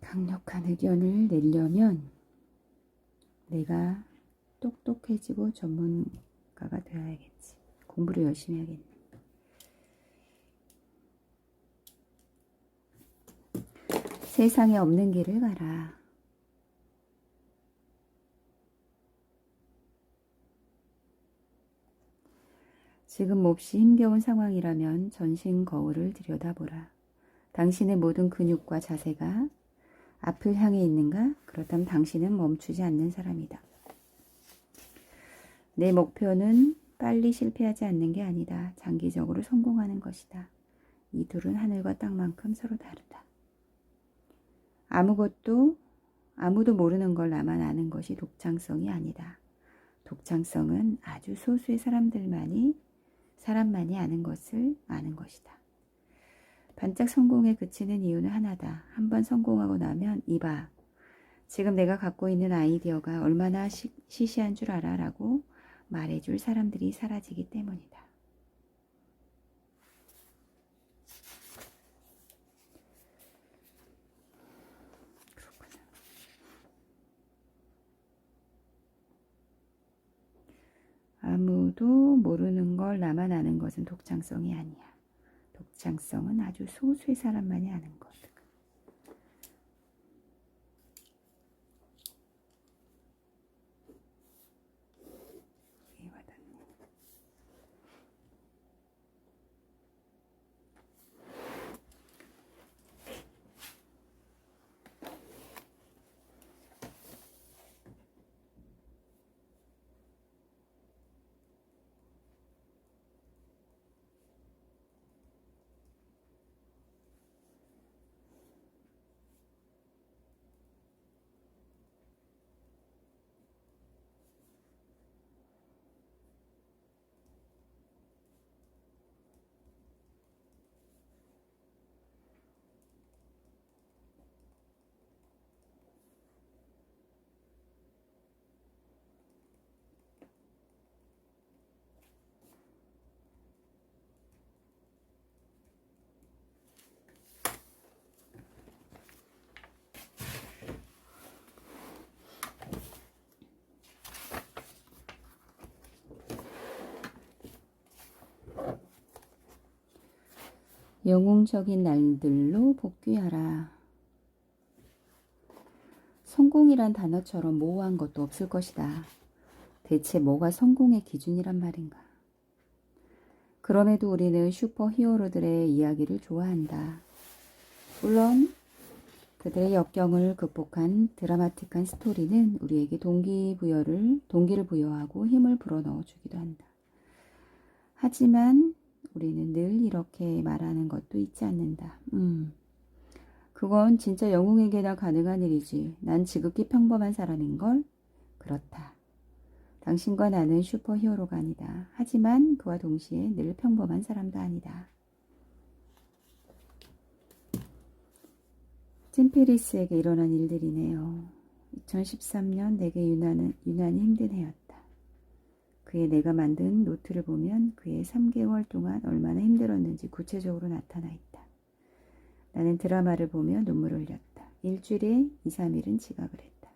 강력한 의견을 내려면 내가 똑똑해지고 전문가가 되어야겠지. 공부를 열심히 해야겠네. 세상에 없는 길을 가라. 지금 몹시 힘겨운 상황이라면 전신 거울을 들여다보라. 당신의 모든 근육과 자세가 앞을 향해 있는가? 그렇다면 당신은 멈추지 않는 사람이다. 내 목표는 빨리 실패하지 않는 게 아니다. 장기적으로 성공하는 것이다. 이 둘은 하늘과 땅만큼 서로 다르다. 아무도 모르는 걸 나만 아는 것이 독창성이 아니다. 독창성은 아주 소수의 사람만이 아는 것을 아는 것이다. 반짝 성공에 그치는 이유는 하나다. 한번 성공하고 나면 이봐. 지금 내가 갖고 있는 아이디어가 얼마나 시시한 줄 알아? 라고 말해줄 사람들이 사라지기 때문이다. 그렇구나. 아무도 모르는 걸 나만 아는 것은 독창성이 아니야. 독창성은 아주 소수의 사람만이 아는 것. 영웅적인 날들로 복귀하라. 성공이란 단어처럼 모호한 것도 없을 것이다. 대체 뭐가 성공의 기준이란 말인가? 그럼에도 우리는 슈퍼 히어로들의 이야기를 좋아한다. 물론 그들의 역경을 극복한 드라마틱한 스토리는 우리에게 동기를 부여하고 힘을 불어넣어 주기도 한다. 하지만 우리는 늘 이렇게 말하는 것도 잊지 않는다. 그건 진짜 영웅에게나 가능한 일이지. 난 지극히 평범한 사람인걸? 그렇다. 당신과 나는 슈퍼 히어로가 아니다. 하지만 그와 동시에 늘 평범한 사람도 아니다. 찐피리스에게 일어난 일들이네요. 2013년 내게 유난히 힘든 해였다. 그의 내가 만든 노트를 보면 그의 3개월 동안 얼마나 힘들었는지 구체적으로 나타나 있다. 나는 드라마를 보며 눈물을 흘렸다. 일주일에 2, 3일은 지각을 했다.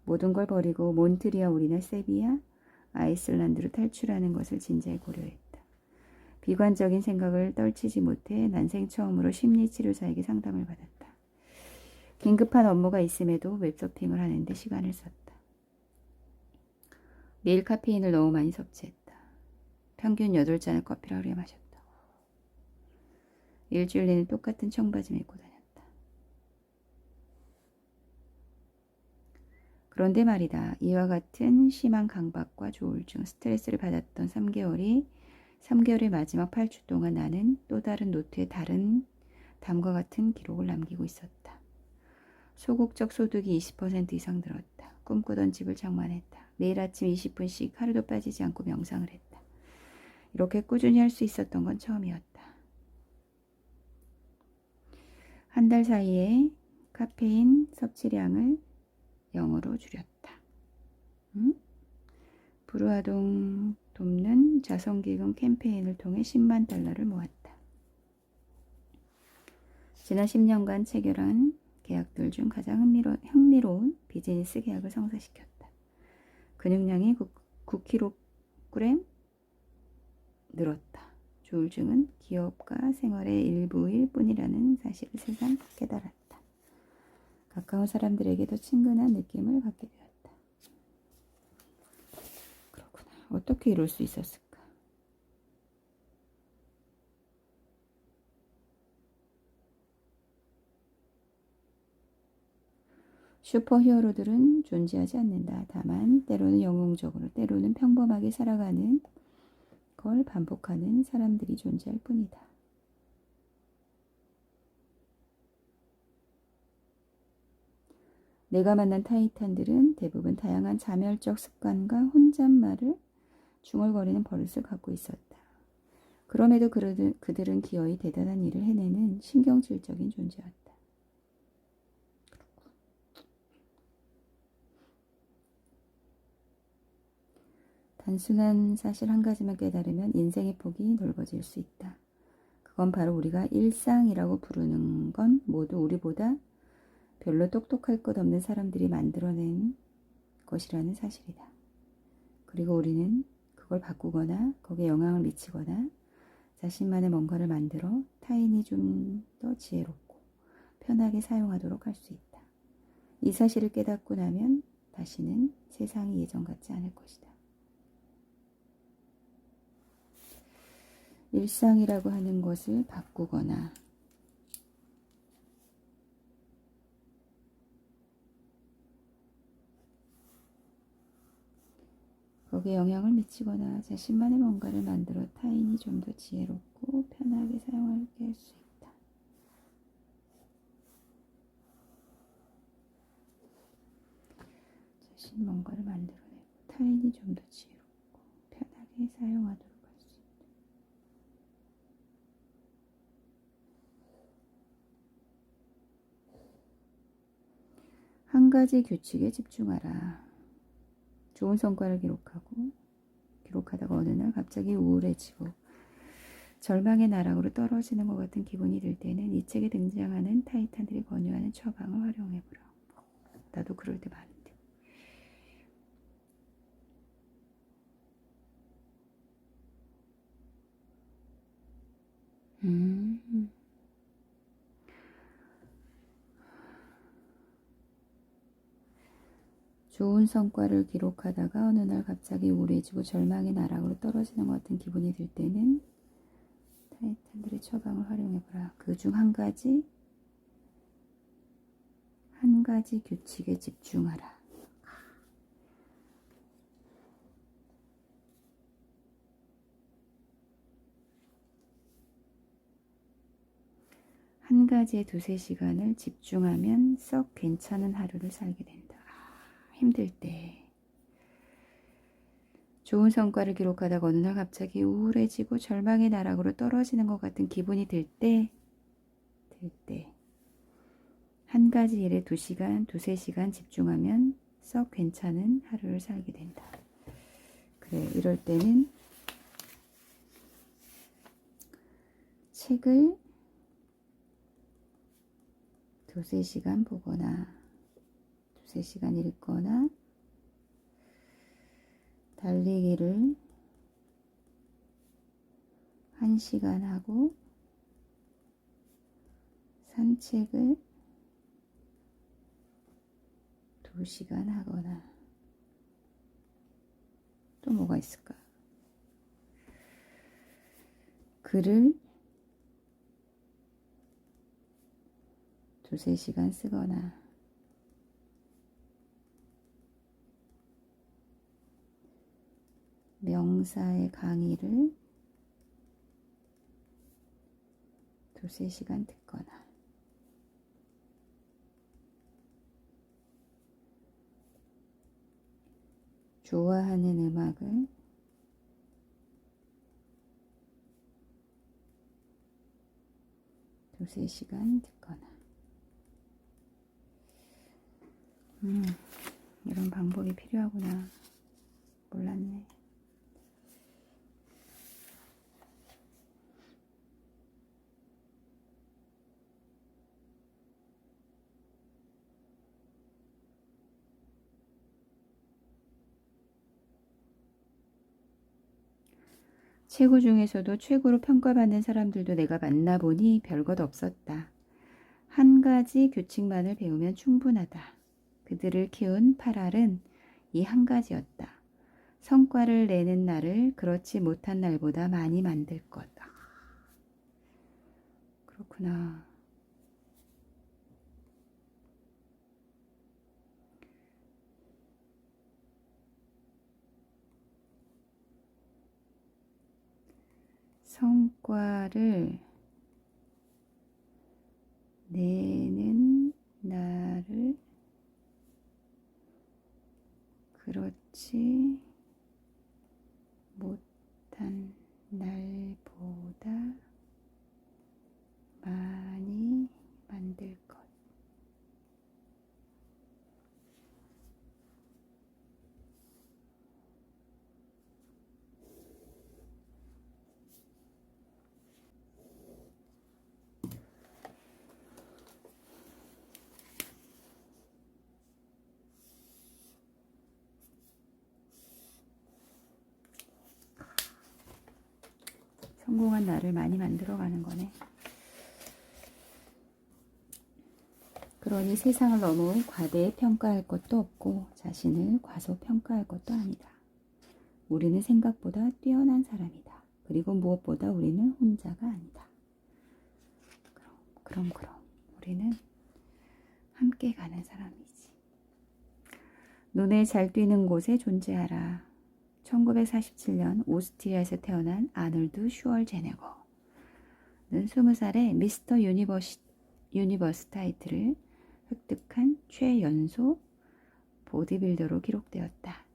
모든 걸 버리고 몬트리올이나 세비야, 아이슬란드로 탈출하는 것을 진지하게 고려했다. 비관적인 생각을 떨치지 못해 난생 처음으로 심리치료사에게 상담을 받았다. 긴급한 업무가 있음에도 웹서핑을 하는데 시간을 썼다. 매일 카페인을 너무 많이 섭취했다. 평균 8잔의 커피를 하루에 마셨다. 일주일 내내 똑같은 청바지만 입고 다녔다. 그런데 말이다. 이와 같은 심한 강박과 조울증, 스트레스를 받았던 3개월의 마지막 8주 동안 나는 또 다른 노트에 다음과 같은 기록을 남기고 있었다. 소극적 소득이 20% 이상 늘었다. 꿈꾸던 집을 장만했다. 매일 아침 20분씩 하루도 빠지지 않고 명상을 했다. 이렇게 꾸준히 할 수 있었던 건 처음이었다. 한 달 사이에 카페인 섭취량을 0으로 줄였다. 불우아동 돕는 자선기금 캠페인을 통해 10만 달러를 모았다. 지난 10년간 체결한 계약들 중 가장 흥미로운 비즈니스 계약을 성사시켰다. 근육량이 9kg 늘었다. 조울증은 기업과 생활의 일부일 뿐이라는 사실을 새삼 깨달았다. 가까운 사람들에게 더 친근한 느낌을 갖게 되었다. 그렇구나. 어떻게 이럴 수 있었을까? 슈퍼히어로들은 존재하지 않는다. 다만 때로는 영웅적으로, 때로는 평범하게 살아가는 걸 반복하는 사람들이 존재할 뿐이다. 내가 만난 타이탄들은 대부분 다양한 자멸적 습관과 혼잣말을 중얼거리는 버릇을 갖고 있었다. 그럼에도 그들은 기어이 대단한 일을 해내는 신경질적인 존재였다. 단순한 사실 한 가지만 깨달으면 인생의 폭이 넓어질 수 있다. 그건 바로 우리가 일상이라고 부르는 건 모두 우리보다 별로 똑똑할 것 없는 사람들이 만들어낸 것이라는 사실이다. 그리고 우리는 그걸 바꾸거나 거기에 영향을 미치거나 자신만의 뭔가를 만들어 타인이 좀 더 지혜롭고 편하게 사용하도록 할 수 있다. 이 사실을 깨닫고 나면 다시는 세상이 예전 같지 않을 것이다. 일상이라고 하는 것을 바꾸거나 거기에 영향을 미치거나 자신만의 뭔가를 만들어 타인이 좀 더 지혜롭고 편하게 사용하게 할 수 있다. 자신 뭔가를 만들어내고 타인이 좀 더 지혜롭고 편하게 사용하도록 할 수 있다. 한 가지 규칙에 집중하라. 좋은 성과를 기록하다가 어느 날 갑자기 우울해지고 절망의 나락으로 떨어지는 것 같은 기분이 들 때는 이 책에 등장하는 타이탄들이 권유하는 처방을 활용해보라. 나도 그럴 때 많은데. 좋은 성과를 기록하다가 어느 날 갑자기 우울해지고 절망의 나락으로 떨어지는 것 같은 기분이 들 때는 타이탄들의 처방을 활용해보라. 그 중 한 가지 규칙에 집중하라. 한 가지에 2-3시간을 집중하면 썩 괜찮은 하루를 살게 된다. 힘들 때 좋은 성과를 기록하다가 어느 날 갑자기 우울해지고 절망의 나락으로 떨어지는 것 같은 기분이 들 때 한 가지 일에 2-3시간 집중하면 썩 괜찮은 하루를 살게 된다. 그래, 이럴 때는 책을 2-3시간 보거나 2-3시간 읽거나 달리기를 1시간 하고 산책을 2시간 하거나 또 뭐가 있을까? 글을 2-3시간 쓰거나 명사의 강의를 2-3시간 듣거나 좋아하는 음악을 2-3시간 듣거나 이런 방법이 필요하구나. 몰랐네. 최고 중에서도 최고로 평가받는 사람들도 내가 만나보니 별것 없었다. 한 가지 규칙만을 배우면 충분하다. 그들을 키운 8알은 이 한 가지였다. 성과를 내는 날을 그렇지 못한 날보다 많이 만들 것. 그렇구나. 성과를 내는 나를 그렇지 못한 날보다 많이 만들 것. 성공한 나를 많이 만들어가는 거네. 그러니 세상을 너무 과대 평가할 것도 없고 자신을 과소평가할 것도 아니다. 우리는 생각보다 뛰어난 사람이다. 그리고 무엇보다 우리는 혼자가 아니다. 그럼 우리는 함께 가는 사람이지. 눈에 잘 띄는 곳에 존재하라. 1947년 오스트리아에서 태어난 아놀드 슈왈제네거는 20살에 미스터 유니버스 타이틀을 획득한 최연소 보디빌더로 기록되었다.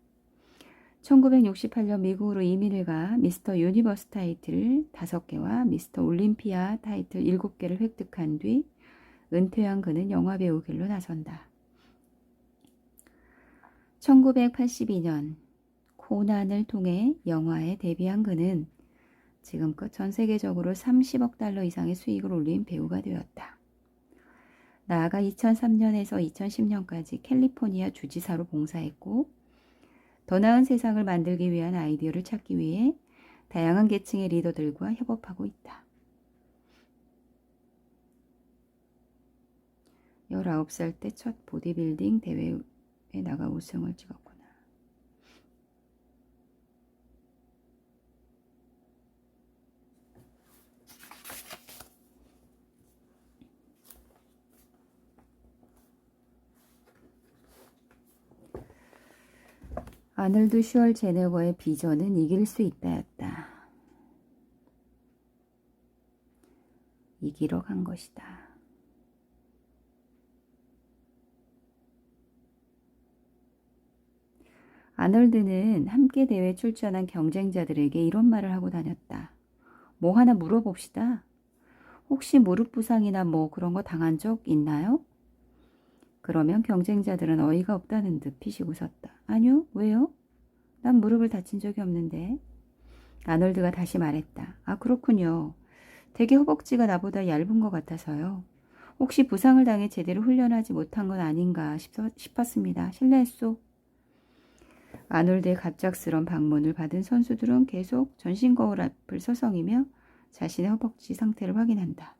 1968년 미국으로 이민을 가 미스터 유니버스 타이틀 5개와 미스터 올림피아 타이틀 7개를 획득한 뒤 은퇴한 그는 영화배우 길로 나선다. 1982년 코난을 통해 영화에 데뷔한 그는 지금껏 전 세계적으로 30억 달러 이상의 수익을 올린 배우가 되었다. 나아가 2003년에서 2010년까지 캘리포니아 주지사로 봉사했고 더 나은 세상을 만들기 위한 아이디어를 찾기 위해 다양한 계층의 리더들과 협업하고 있다. 19살 때 첫 보디빌딩 대회에 나가 우승을 찍었구나. 아놀드 슈왈제네거의 비전은 이길 수 있다였다. 이기러 간 것이다. 아놀드는 함께 대회에 출전한 경쟁자들에게 이런 말을 하고 다녔다. 뭐 하나 물어봅시다. 혹시 무릎 부상이나 뭐 그런 거 당한 적 있나요? 그러면 경쟁자들은 어이가 없다는 듯 피식 웃었다. 아니요, 왜요? 난 무릎을 다친 적이 없는데. 아놀드가 다시 말했다. 아, 그렇군요. 되게 허벅지가 나보다 얇은 것 같아서요. 혹시 부상을 당해 제대로 훈련하지 못한 건 아닌가 싶었습니다. 실례했소. 아놀드의 갑작스런 방문을 받은 선수들은 계속 전신 거울 앞을 서성이며 자신의 허벅지 상태를 확인한다.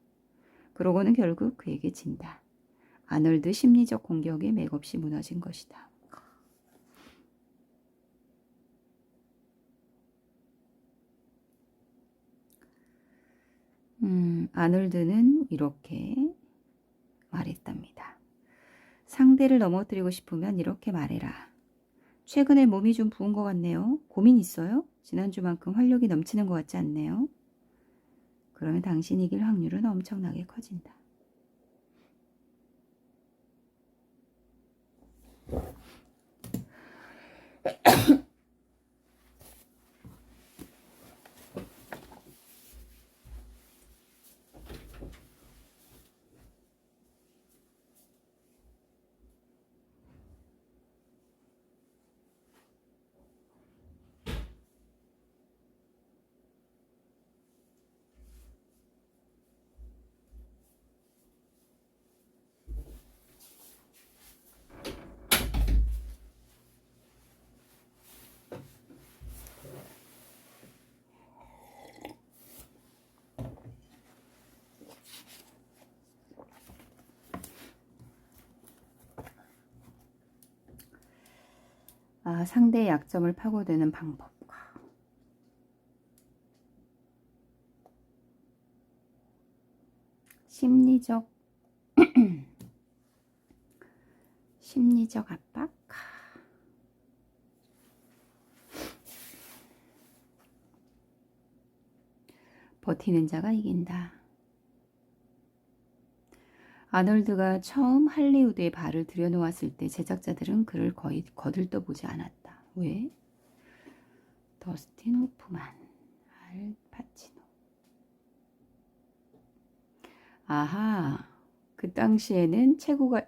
그러고는 결국 그에게 진다. 아놀드 심리적 공격에 맥없이 무너진 것이다. 아놀드는 이렇게 말했답니다. 상대를 넘어뜨리고 싶으면 이렇게 말해라. 최근에 몸이 좀 부은 것 같네요. 고민 있어요? 지난주만큼 활력이 넘치는 것 같지 않네요. 그러면 당신이 이길 확률은 엄청나게 커진다. 상대의 약점을 파고드는 방법. 심리적 압박. 버티는 자가 이긴다. 아놀드가 처음 할리우드에 발을 들여놓았을 때 제작자들은 그를 거의 거들떠보지 않았다. 왜? 더스틴 호프만, 알 파치노. 아하, 그 당시에는 체구가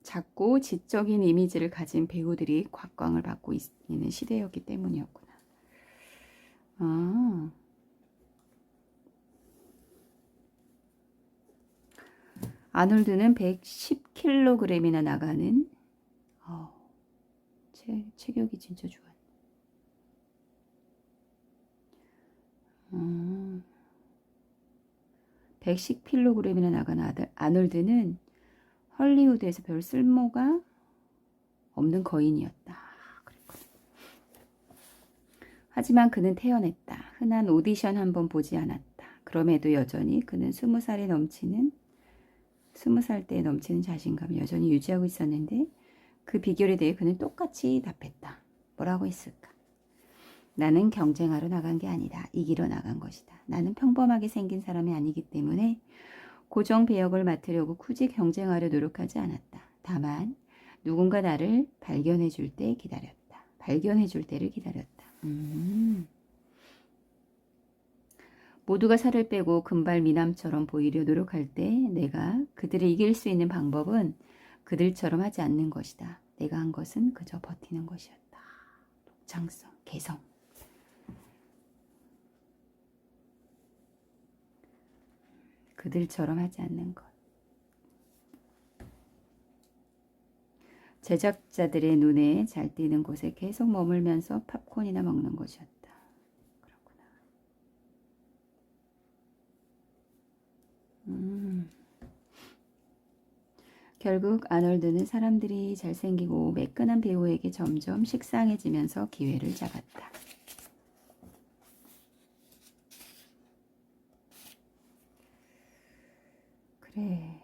작고 지적인 이미지를 가진 배우들이 곽광을 받고 있는 시대였기 때문이었구나. 아, 아놀드는 110kg이나 나가는 체격이 진짜 좋아. 110kg이나 나가는 아놀드는 헐리우드에서 별 쓸모가 없는 거인이었다. 그랬거든. 하지만 그는 태어났다. 흔한 오디션 한번 보지 않았다. 그럼에도 여전히 그는 20살 때 넘치는 자신감을 여전히 유지하고 있었는데 그 비결에 대해 그는 똑같이 답했다. 뭐라고 했을까? 나는 경쟁하러 나간 게 아니다. 이기러 나간 것이다. 나는 평범하게 생긴 사람이 아니기 때문에 고정 배역을 맡으려고 굳이 경쟁하려 노력하지 않았다. 다만 누군가 나를 발견해 줄 때 기다렸다. 발견해 줄 때를 기다렸다. 모두가 살을 빼고 금발 미남처럼 보이려 노력할 때 내가 그들을 이길 수 있는 방법은 그들처럼 하지 않는 것이다. 내가 한 것은 그저 버티는 것이었다. 독창성, 개성. 그들처럼 하지 않는 것. 제작자들의 눈에 잘 띄는 곳에 계속 머물면서 팝콘이나 먹는 것이었다. 그렇구나. 결국 아놀드는 사람들이 잘생기고 매끈한 배우에게 점점 식상해지면서 기회를 잡았다. 그래.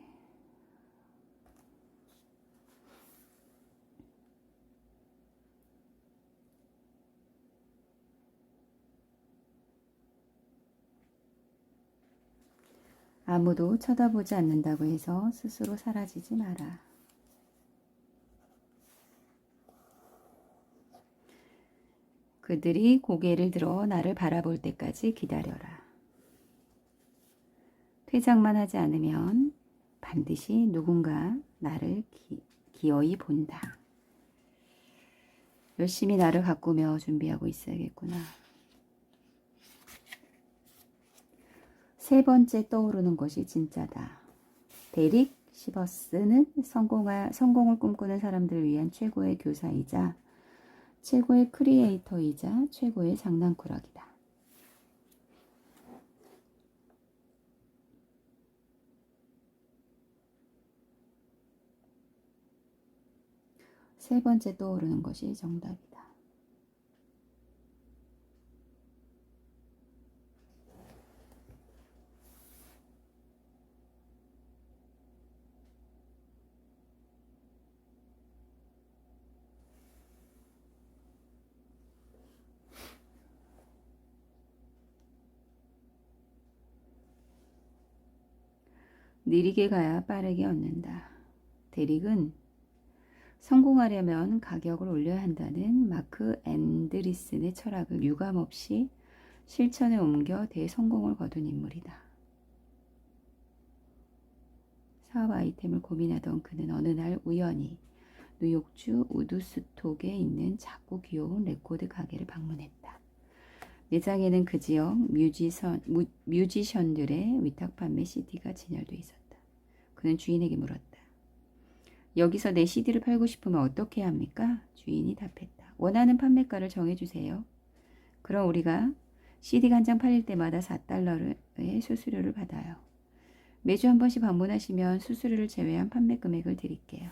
아무도 쳐다보지 않는다고 해서 스스로 사라지지 마라. 그들이 고개를 들어 나를 바라볼 때까지 기다려라. 퇴장만 하지 않으면 반드시 누군가 나를 기어이 본다. 열심히 나를 가꾸며 준비하고 있어야겠구나. 세 번째 떠오르는 것이 진짜다. 데릭 시버스는 성공을 꿈꾸는 사람들을 위한 최고의 교사이자 최고의 크리에이터이자 최고의 장난꾸러기다. 세 번째 떠오르는 것이 정답이다. 느리게 가야 빠르게 얻는다. 데릭은 성공하려면 가격을 올려야 한다는 마크 앤드리슨의 철학을 유감없이 실천에 옮겨 대성공을 거둔 인물이다. 사업 아이템을 고민하던 그는 어느 날 우연히 뉴욕주 우드스톡에 있는 작고 귀여운 레코드 가게를 방문했다. 매장에는 그 지역 뮤지션들의 위탁 판매 CD가 진열돼 있었다. 그는 주인에게 물었다. 여기서 내 CD를 팔고 싶으면 어떻게 해야 합니까? 주인이 답했다. 원하는 판매가를 정해주세요. 그럼 우리가 CD가 한 장 팔릴 때마다 $4의 수수료를 받아요. 매주 한 번씩 방문하시면 수수료를 제외한 판매 금액을 드릴게요.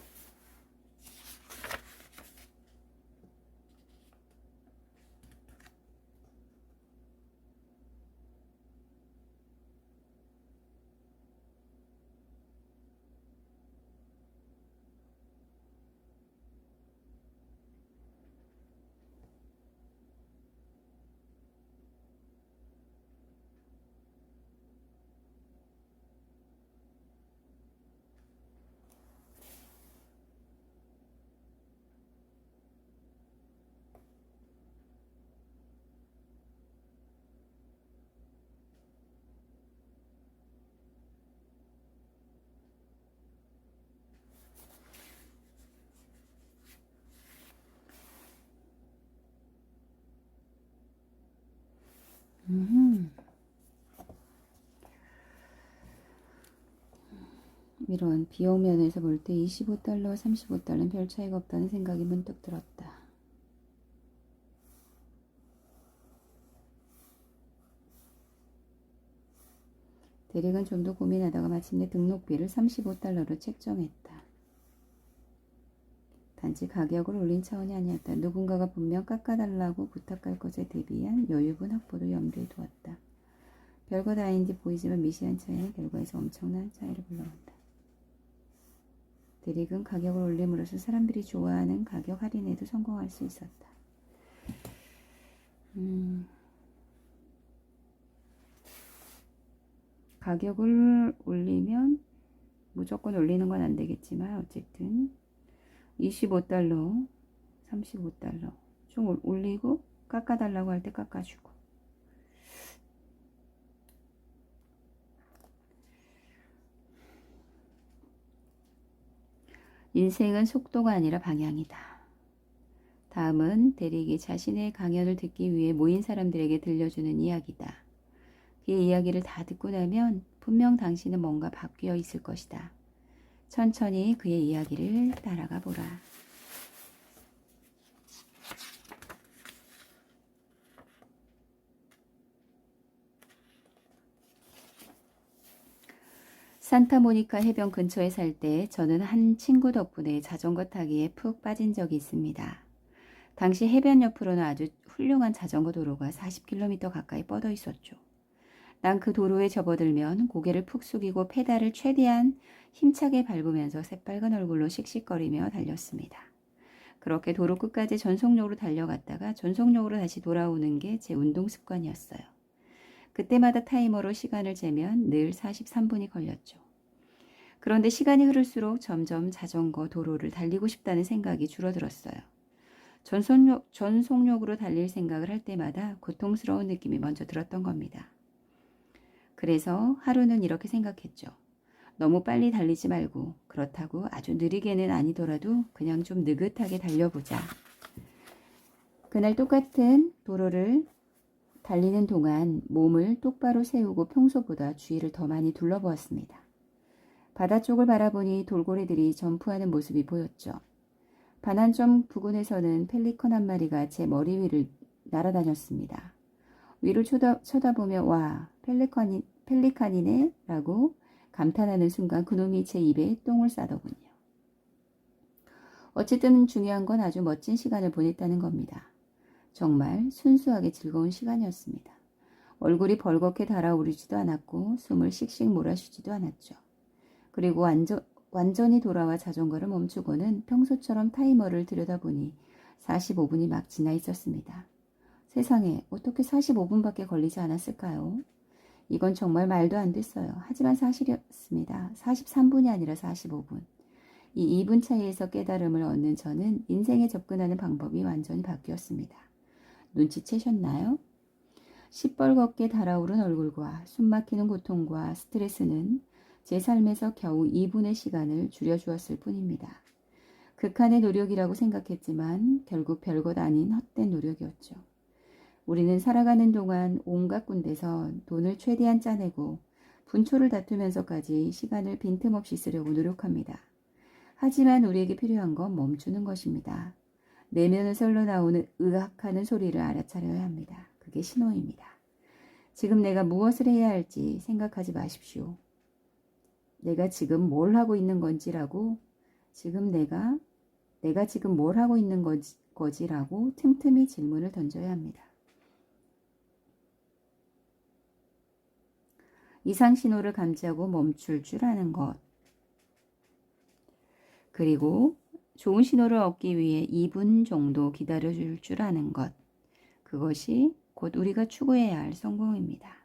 이런 비용 면에서 볼 때 25달러와 35달러는 별 차이가 없다는 생각이 문득 들었다. 대릭은 좀 더 고민하다가 마침내 등록비를 35달러로 책정했다. 단지 가격을 올린 차원이 아니었다. 누군가가 분명 깎아달라고 부탁할 것에 대비한 여유분 확보도 염두에 두었다. 별것 아닌지 보이지만 미세한 차이는 결과에서 엄청난 차이를 불러온다. 대릭은 가격을 올림으로써 사람들이 좋아하는 가격 할인에도 성공할 수 있었다. 가격을 올리면 무조건 올리는 건 안 되겠지만 어쨌든 25달러, 35달러 좀 올리고 깎아달라고 할 때 깎아주고. 인생은 속도가 아니라 방향이다. 다음은 대릭이 자신의 강연을 듣기 위해 모인 사람들에게 들려주는 이야기다. 그의 이야기를 다 듣고 나면 분명 당신은 뭔가 바뀌어 있을 것이다. 천천히 그의 이야기를 따라가 보라. 산타모니카 해변 근처에 살 때 저는 한 친구 덕분에 자전거 타기에 푹 빠진 적이 있습니다. 당시 해변 옆으로는 아주 훌륭한 자전거 도로가 40km 가까이 뻗어 있었죠. 난 그 도로에 접어들면 고개를 푹 숙이고 페달을 최대한 힘차게 밟으면서 새빨간 얼굴로 씩씩거리며 달렸습니다. 그렇게 도로 끝까지 전속력으로 달려갔다가 전속력으로 다시 돌아오는 게 제 운동 습관이었어요. 그때마다 타이머로 시간을 재면 늘 43분이 걸렸죠. 그런데 시간이 흐를수록 점점 자전거 도로를 달리고 싶다는 생각이 줄어들었어요. 전속력으로 달릴 생각을 할 때마다 고통스러운 느낌이 먼저 들었던 겁니다. 그래서 하루는 이렇게 생각했죠. 너무 빨리 달리지 말고 그렇다고 아주 느리게는 아니더라도 그냥 좀 느긋하게 달려보자. 그날 똑같은 도로를 달리는 동안 몸을 똑바로 세우고 평소보다 주위를 더 많이 둘러보았습니다. 바다 쪽을 바라보니 돌고래들이 점프하는 모습이 보였죠. 반환점 부근에서는 펠리컨 한 마리가 제 머리 위를 날아다녔습니다. 위를 쳐다보며 와, 펠리칸이네 라고 감탄하는 순간 그놈이 제 입에 똥을 싸더군요. 어쨌든 중요한 건 아주 멋진 시간을 보냈다는 겁니다. 정말 순수하게 즐거운 시간이었습니다. 얼굴이 벌겋게 달아오르지도 않았고 숨을 씩씩 몰아쉬지도 않았죠. 그리고 완전히 돌아와 자전거를 멈추고는 평소처럼 타이머를 들여다보니 45분이 막 지나 있었습니다. 세상에 어떻게 45분밖에 걸리지 않았을까요? 이건 정말 말도 안 됐어요. 하지만 사실이었습니다. 43분이 아니라 45분. 이 2분 차이에서 깨달음을 얻는 저는 인생에 접근하는 방법이 완전히 바뀌었습니다. 눈치채셨나요? 시뻘겋게 달아오른 얼굴과 숨막히는 고통과 스트레스는 제 삶에서 겨우 2분의 시간을 줄여주었을 뿐입니다. 극한의 노력이라고 생각했지만 결국 별것 아닌 헛된 노력이었죠. 우리는 살아가는 동안 온갖 군데서 돈을 최대한 짜내고 분초를 다투면서까지 시간을 빈틈없이 쓰려고 노력합니다. 하지만 우리에게 필요한 건 멈추는 것입니다. 내면에서 흘러나오는 으악하는 소리를 알아차려야 합니다. 그게 신호입니다. 지금 내가 무엇을 해야 할지 생각하지 마십시오. 내가 지금 뭘 하고 있는 건지라고 내가 지금 뭘 하고 있는 거지라고 틈틈이 질문을 던져야 합니다. 이상 신호를 감지하고 멈출 줄 아는 것. 그리고 좋은 신호를 얻기 위해 2분 정도 기다려줄 줄 아는 것. 그것이 곧 우리가 추구해야 할 성공입니다.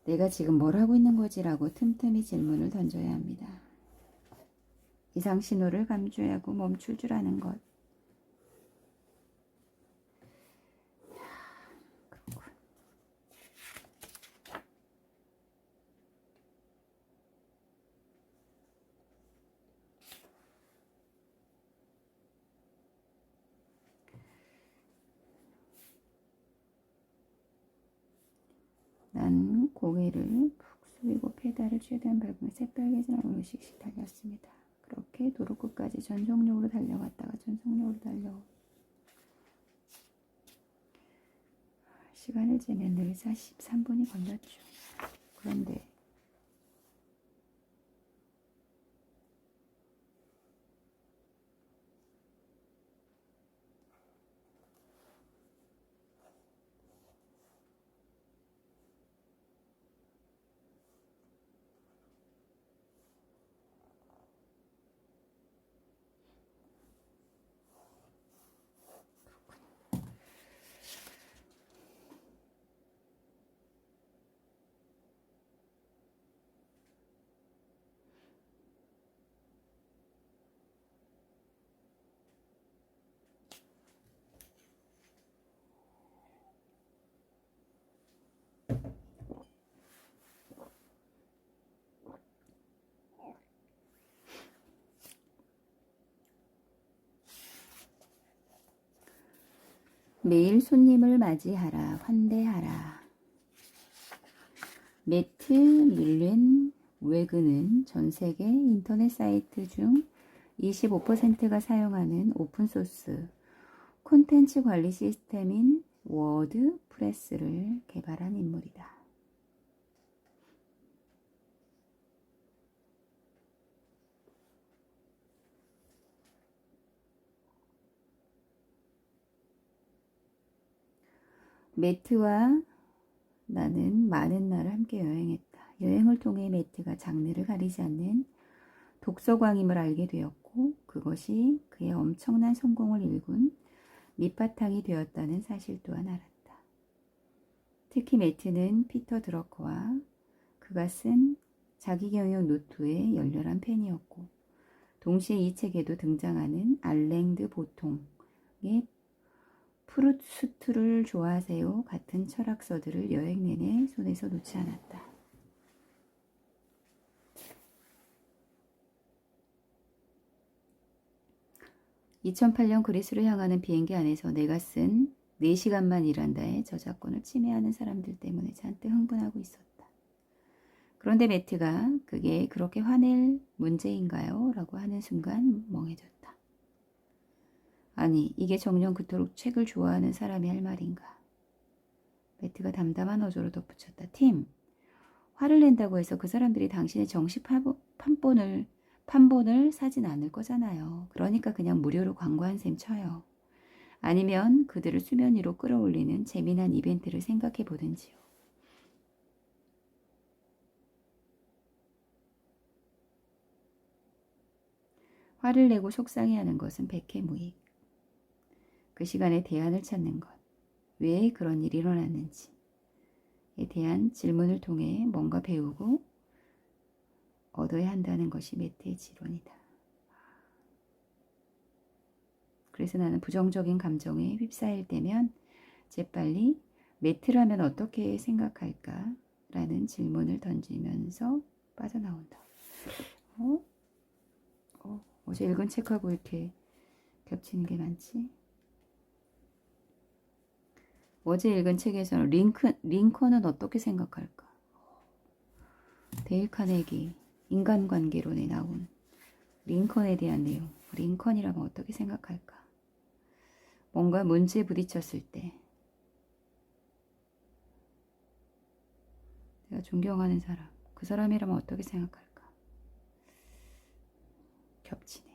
내가 지금 뭘 하고 있는 거지라고 틈틈이 질문을 던져야 합니다. 이상 신호를 감지하고 멈출 줄 아는 것. 고개를 푹 숙이고 페달을 최대한 밟으며 새빨개진 얼굴로 씩씩 달렸습니다. 그렇게 도로 끝까지 전속력으로 달려갔다가 전속력으로 달려 시간을 재면 늘 43분이 걸렸죠. 그런데 매일 손님을 맞이하라, 환대하라. 매트 밀렌 웨그는 전 세계 인터넷 사이트 중 25%가 사용하는 오픈소스 콘텐츠 관리 시스템인 워드프레스를 개발한 인물이다. 매트와 나는 많은 날을 함께 여행했다. 여행을 통해 매트가 장르를 가리지 않는 독서광임을 알게 되었고 그것이 그의 엄청난 성공을 일군 밑바탕이 되었다는 사실 또한 알았다. 특히 매트는 피터 드러커와 그가 쓴 자기경영 노트의 열렬한 팬이었고 동시에 이 책에도 등장하는 알랭드 보통의 프루스트를 좋아하세요 같은 철학서들을 여행 내내 손에서 놓지 않았다. (2008년) 그리스로 향하는 비행기 안에서 내가 쓴 4시간만 일한다의 저작권을 침해하는 사람들 때문에 잔뜩 흥분하고 있었다. 그런데 매트가 그게 그렇게 화낼 문제인가요? 라고 하는 순간 멍해졌다. 아니, 이게 정녕 그토록 책을 좋아하는 사람이 할 말인가. 매트가 담담한 어조로 덧붙였다. 팀, 화를 낸다고 해서 그 사람들이 당신의 정식 판본을 사진 않을 거잖아요. 그러니까 그냥 무료로 광고한 셈 쳐요. 아니면 그들을 수면 위로 끌어올리는 재미난 이벤트를 생각해 보든지요. 화를 내고 속상해하는 것은 백해무익. 그 시간에 대안을 찾는 것, 왜 그런 일이 일어났는지에 대한 질문을 통해 뭔가 배우고 얻어야 한다는 것이 매트의 지론이다. 그래서 나는 부정적인 감정에 휩싸일 때면 재빨리 매트라면 어떻게 생각할까? 라는 질문을 던지면서 빠져나온다. 어제 읽은 책하고 이렇게 겹치는 게 많지? 어제 읽은 책에서는 링컨은 어떻게 생각할까? 데일 카네기 인간관계론에 나온 링컨에 대한 내용. 링컨이라면 어떻게 생각할까? 뭔가 문제에 부딪혔을 때 내가 존경하는 사람, 그 사람이라면 어떻게 생각할까? 겹치네.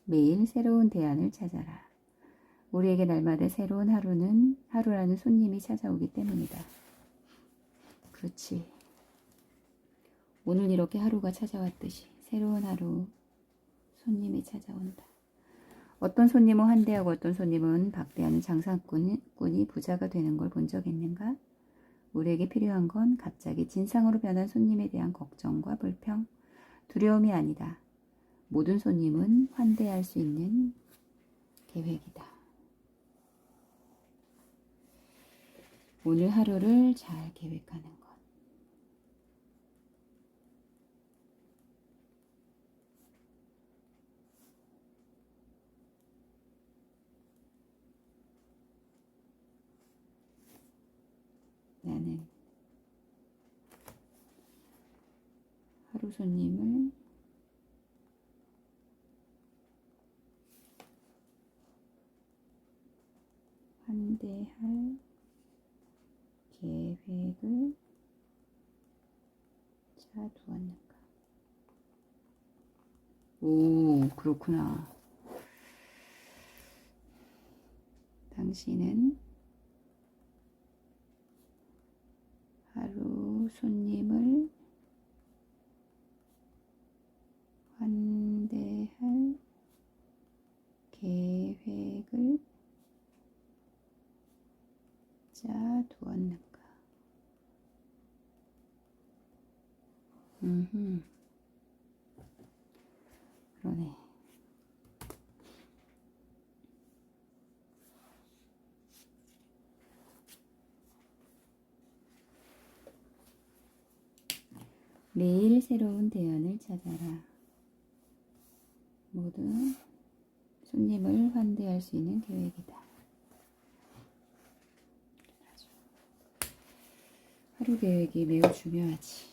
매일 새로운 대안을 찾아라. 우리에게 날마다 새로운 하루라는 손님이 찾아오기 때문이다. 그렇지. 오늘 이렇게 하루가 찾아왔듯이 새로운 하루 손님이 찾아온다. 어떤 손님은 환대하고 어떤 손님은 박대하는 장사꾼이 부자가 되는 걸 본 적 있는가? 우리에게 필요한 건 갑자기 진상으로 변한 손님에 대한 걱정과 불평, 두려움이 아니다. 모든 손님은 환대할 수 있는 계획이다. 오늘 하루를 잘 계획하는 것. 나는 하루 손님을 환대할 계획을 짜두었는가? 오, 그렇구나. 당신은 하루 손님을 환대할 계획을 짜두었는가? 그러네. 매일 새로운 대안을 찾아라. 모든 손님을 환대할 수 있는 계획이다. 하루 계획이 매우 중요하지.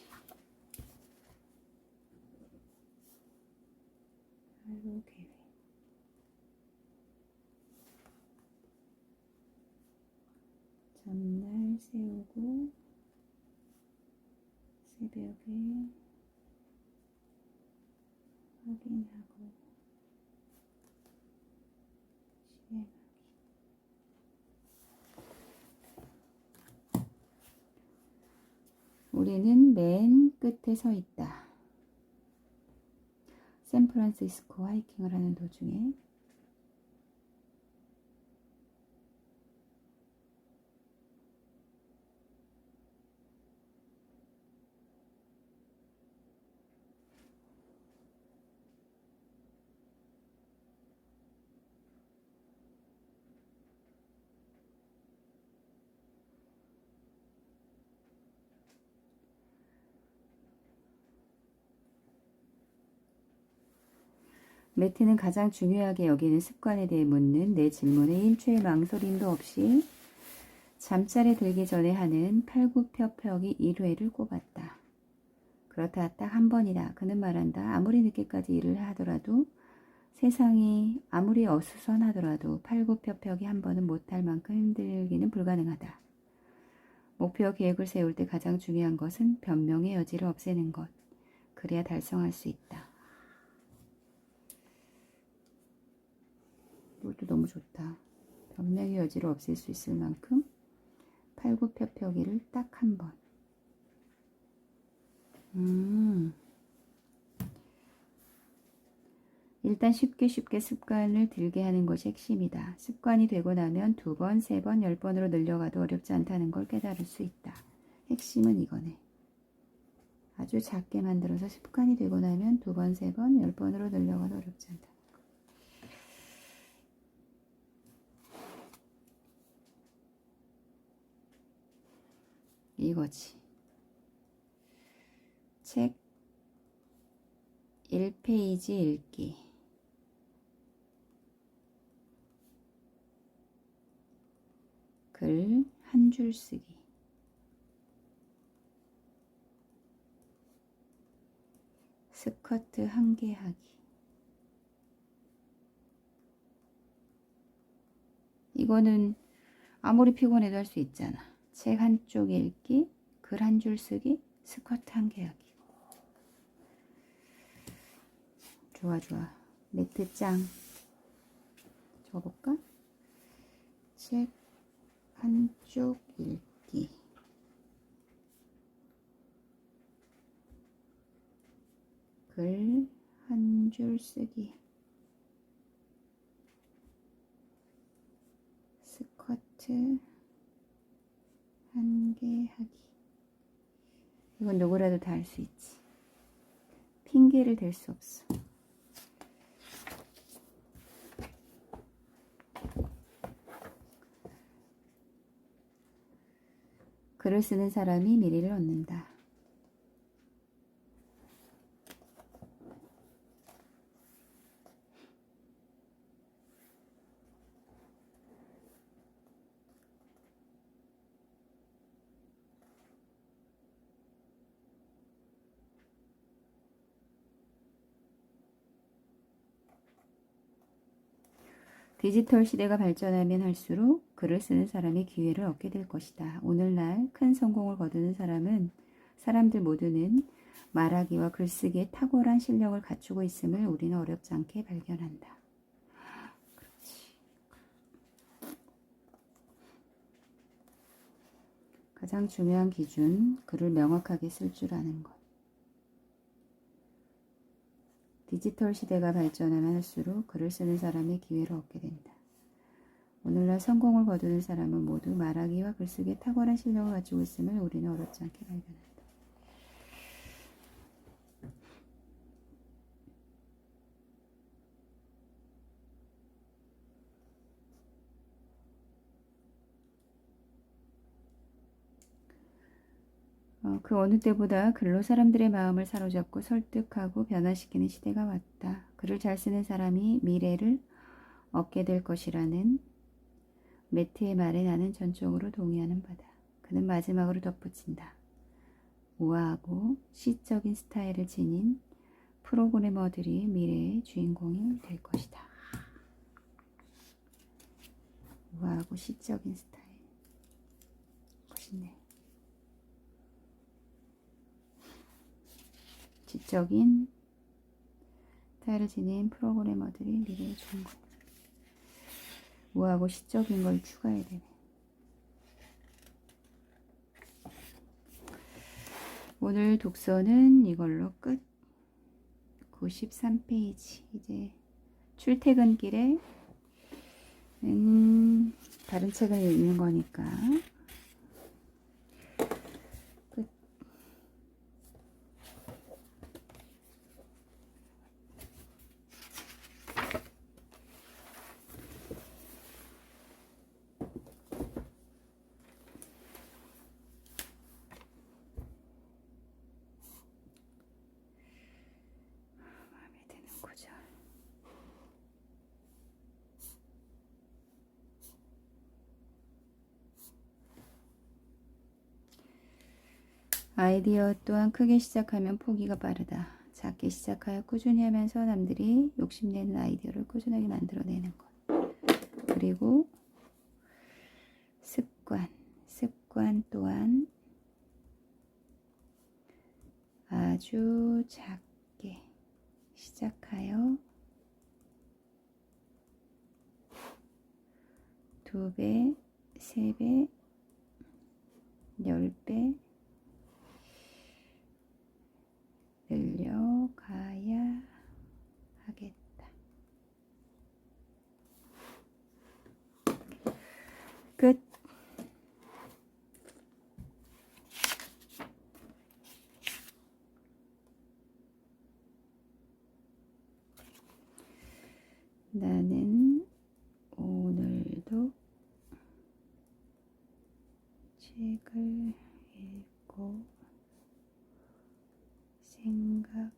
하루 계획. 전날 세우고 새벽에 확인하고 실행하기. 우리는 맨 끝에 서 있다. 샌프란시스코 하이킹을 하는 도중에 매트는 가장 중요하게 여기는 습관에 대해 묻는 내 질문에 일초의 망설임도 없이 잠자리 들기 전에 하는 팔굽혀펴기 1회를 꼽았다. 그렇다 딱 한 번이다. 그는 말한다. 아무리 늦게까지 일을 하더라도 세상이 아무리 어수선하더라도 팔굽혀펴기 한 번은 못할 만큼 힘들기는 불가능하다. 목표와 계획을 세울 때 가장 중요한 것은 변명의 여지를 없애는 것. 그래야 달성할 수 있다. 이것도 너무 좋다. 변명의 여지를 없앨 수 있을 만큼 팔굽혀펴기를 딱 한 번. 일단 쉽게 습관을 들게 하는 것이 핵심이다. 습관이 되고 나면 2번, 3번, 10번으로 늘려가도 어렵지 않다는 걸 깨달을 수 있다. 핵심은 이거네. 아주 작게 만들어서 습관이 되고 나면 2번, 3번, 10번으로 늘려가도 어렵지 않다. 이거지. 책 1페이지 읽기. 글 한 줄 쓰기. 스쿼트 1개 하기. 이거는 아무리 피곤해도 할 수 있잖아. 책 한쪽 읽기, 글 한 줄 쓰기, 스쿼트 1개 하기. 좋아. 매트 짱. 적어볼까? 책 한쪽 읽기. 글 한 줄 쓰기. 프로젝트 한 개 하기. 이건 누구라도 다 할 수 있지. 핑계를 댈 수 없어. 글을 쓰는 사람이 미래를 얻는다. 디지털 시대가 발전하면 할수록 글을 쓰는 사람이 기회를 얻게 될 것이다. 오늘날 큰 성공을 거두는 사람들 모두는 말하기와 글쓰기에 탁월한 실력을 갖추고 있음을 우리는 어렵지 않게 발견한다. 그렇지. 가장 중요한 기준, 글을 명확하게 쓸 줄 아는 것. 디지털 시대가 발전하면 할수록 글을 쓰는 사람이 기회를 얻게 된다. 오늘날 성공을 거두는 사람은 모두 말하기와 글쓰기에 탁월한 실력을 가지고 있음을 우리는 어렵지 않게 발견한다. 그 어느 때보다 글로 사람들의 마음을 사로잡고 설득하고 변화시키는 시대가 왔다. 글을 잘 쓰는 사람이 미래를 얻게 될 것이라는 매트의 말에 나는 전적으로 동의하는 바다. 그는 마지막으로 덧붙인다. 우아하고 시적인 스타일을 지닌 프로그래머들이 미래의 주인공이 될 것이다. 우아하고 시적인 스타일. 멋있네. 지적인 스타일을 지닌 프로그래머들이 미래의 주인공. 우아하고 시적인 걸 추가해야 되네. 오늘 독서는 이걸로 끝. 93페이지. 이제 출퇴근길에 다른 책을 읽는 거니까 끝. 마음에 드는 구절. 아이디어 또한 크게 시작하면 포기가 빠르다. 작게 시작하여 꾸준히 하면서 남들이 욕심내는 아이디어를 꾸준하게 만들어내는 것. 그리고 습관 또한 아주 작게 시작하여 2배, 3배, 10배 늘려가야 하겠다. 끝. 나는 오늘도 책을 읽고 생각하고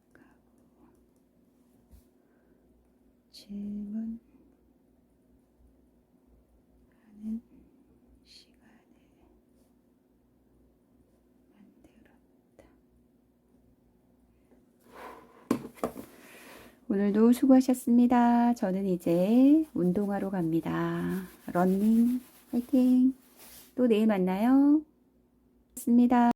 질문하는 시간을 만들었다. 오늘도 수고하셨습니다. 저는 이제 운동하러 갑니다. 러닝 화이팅! 또 내일 만나요. 좋습니다.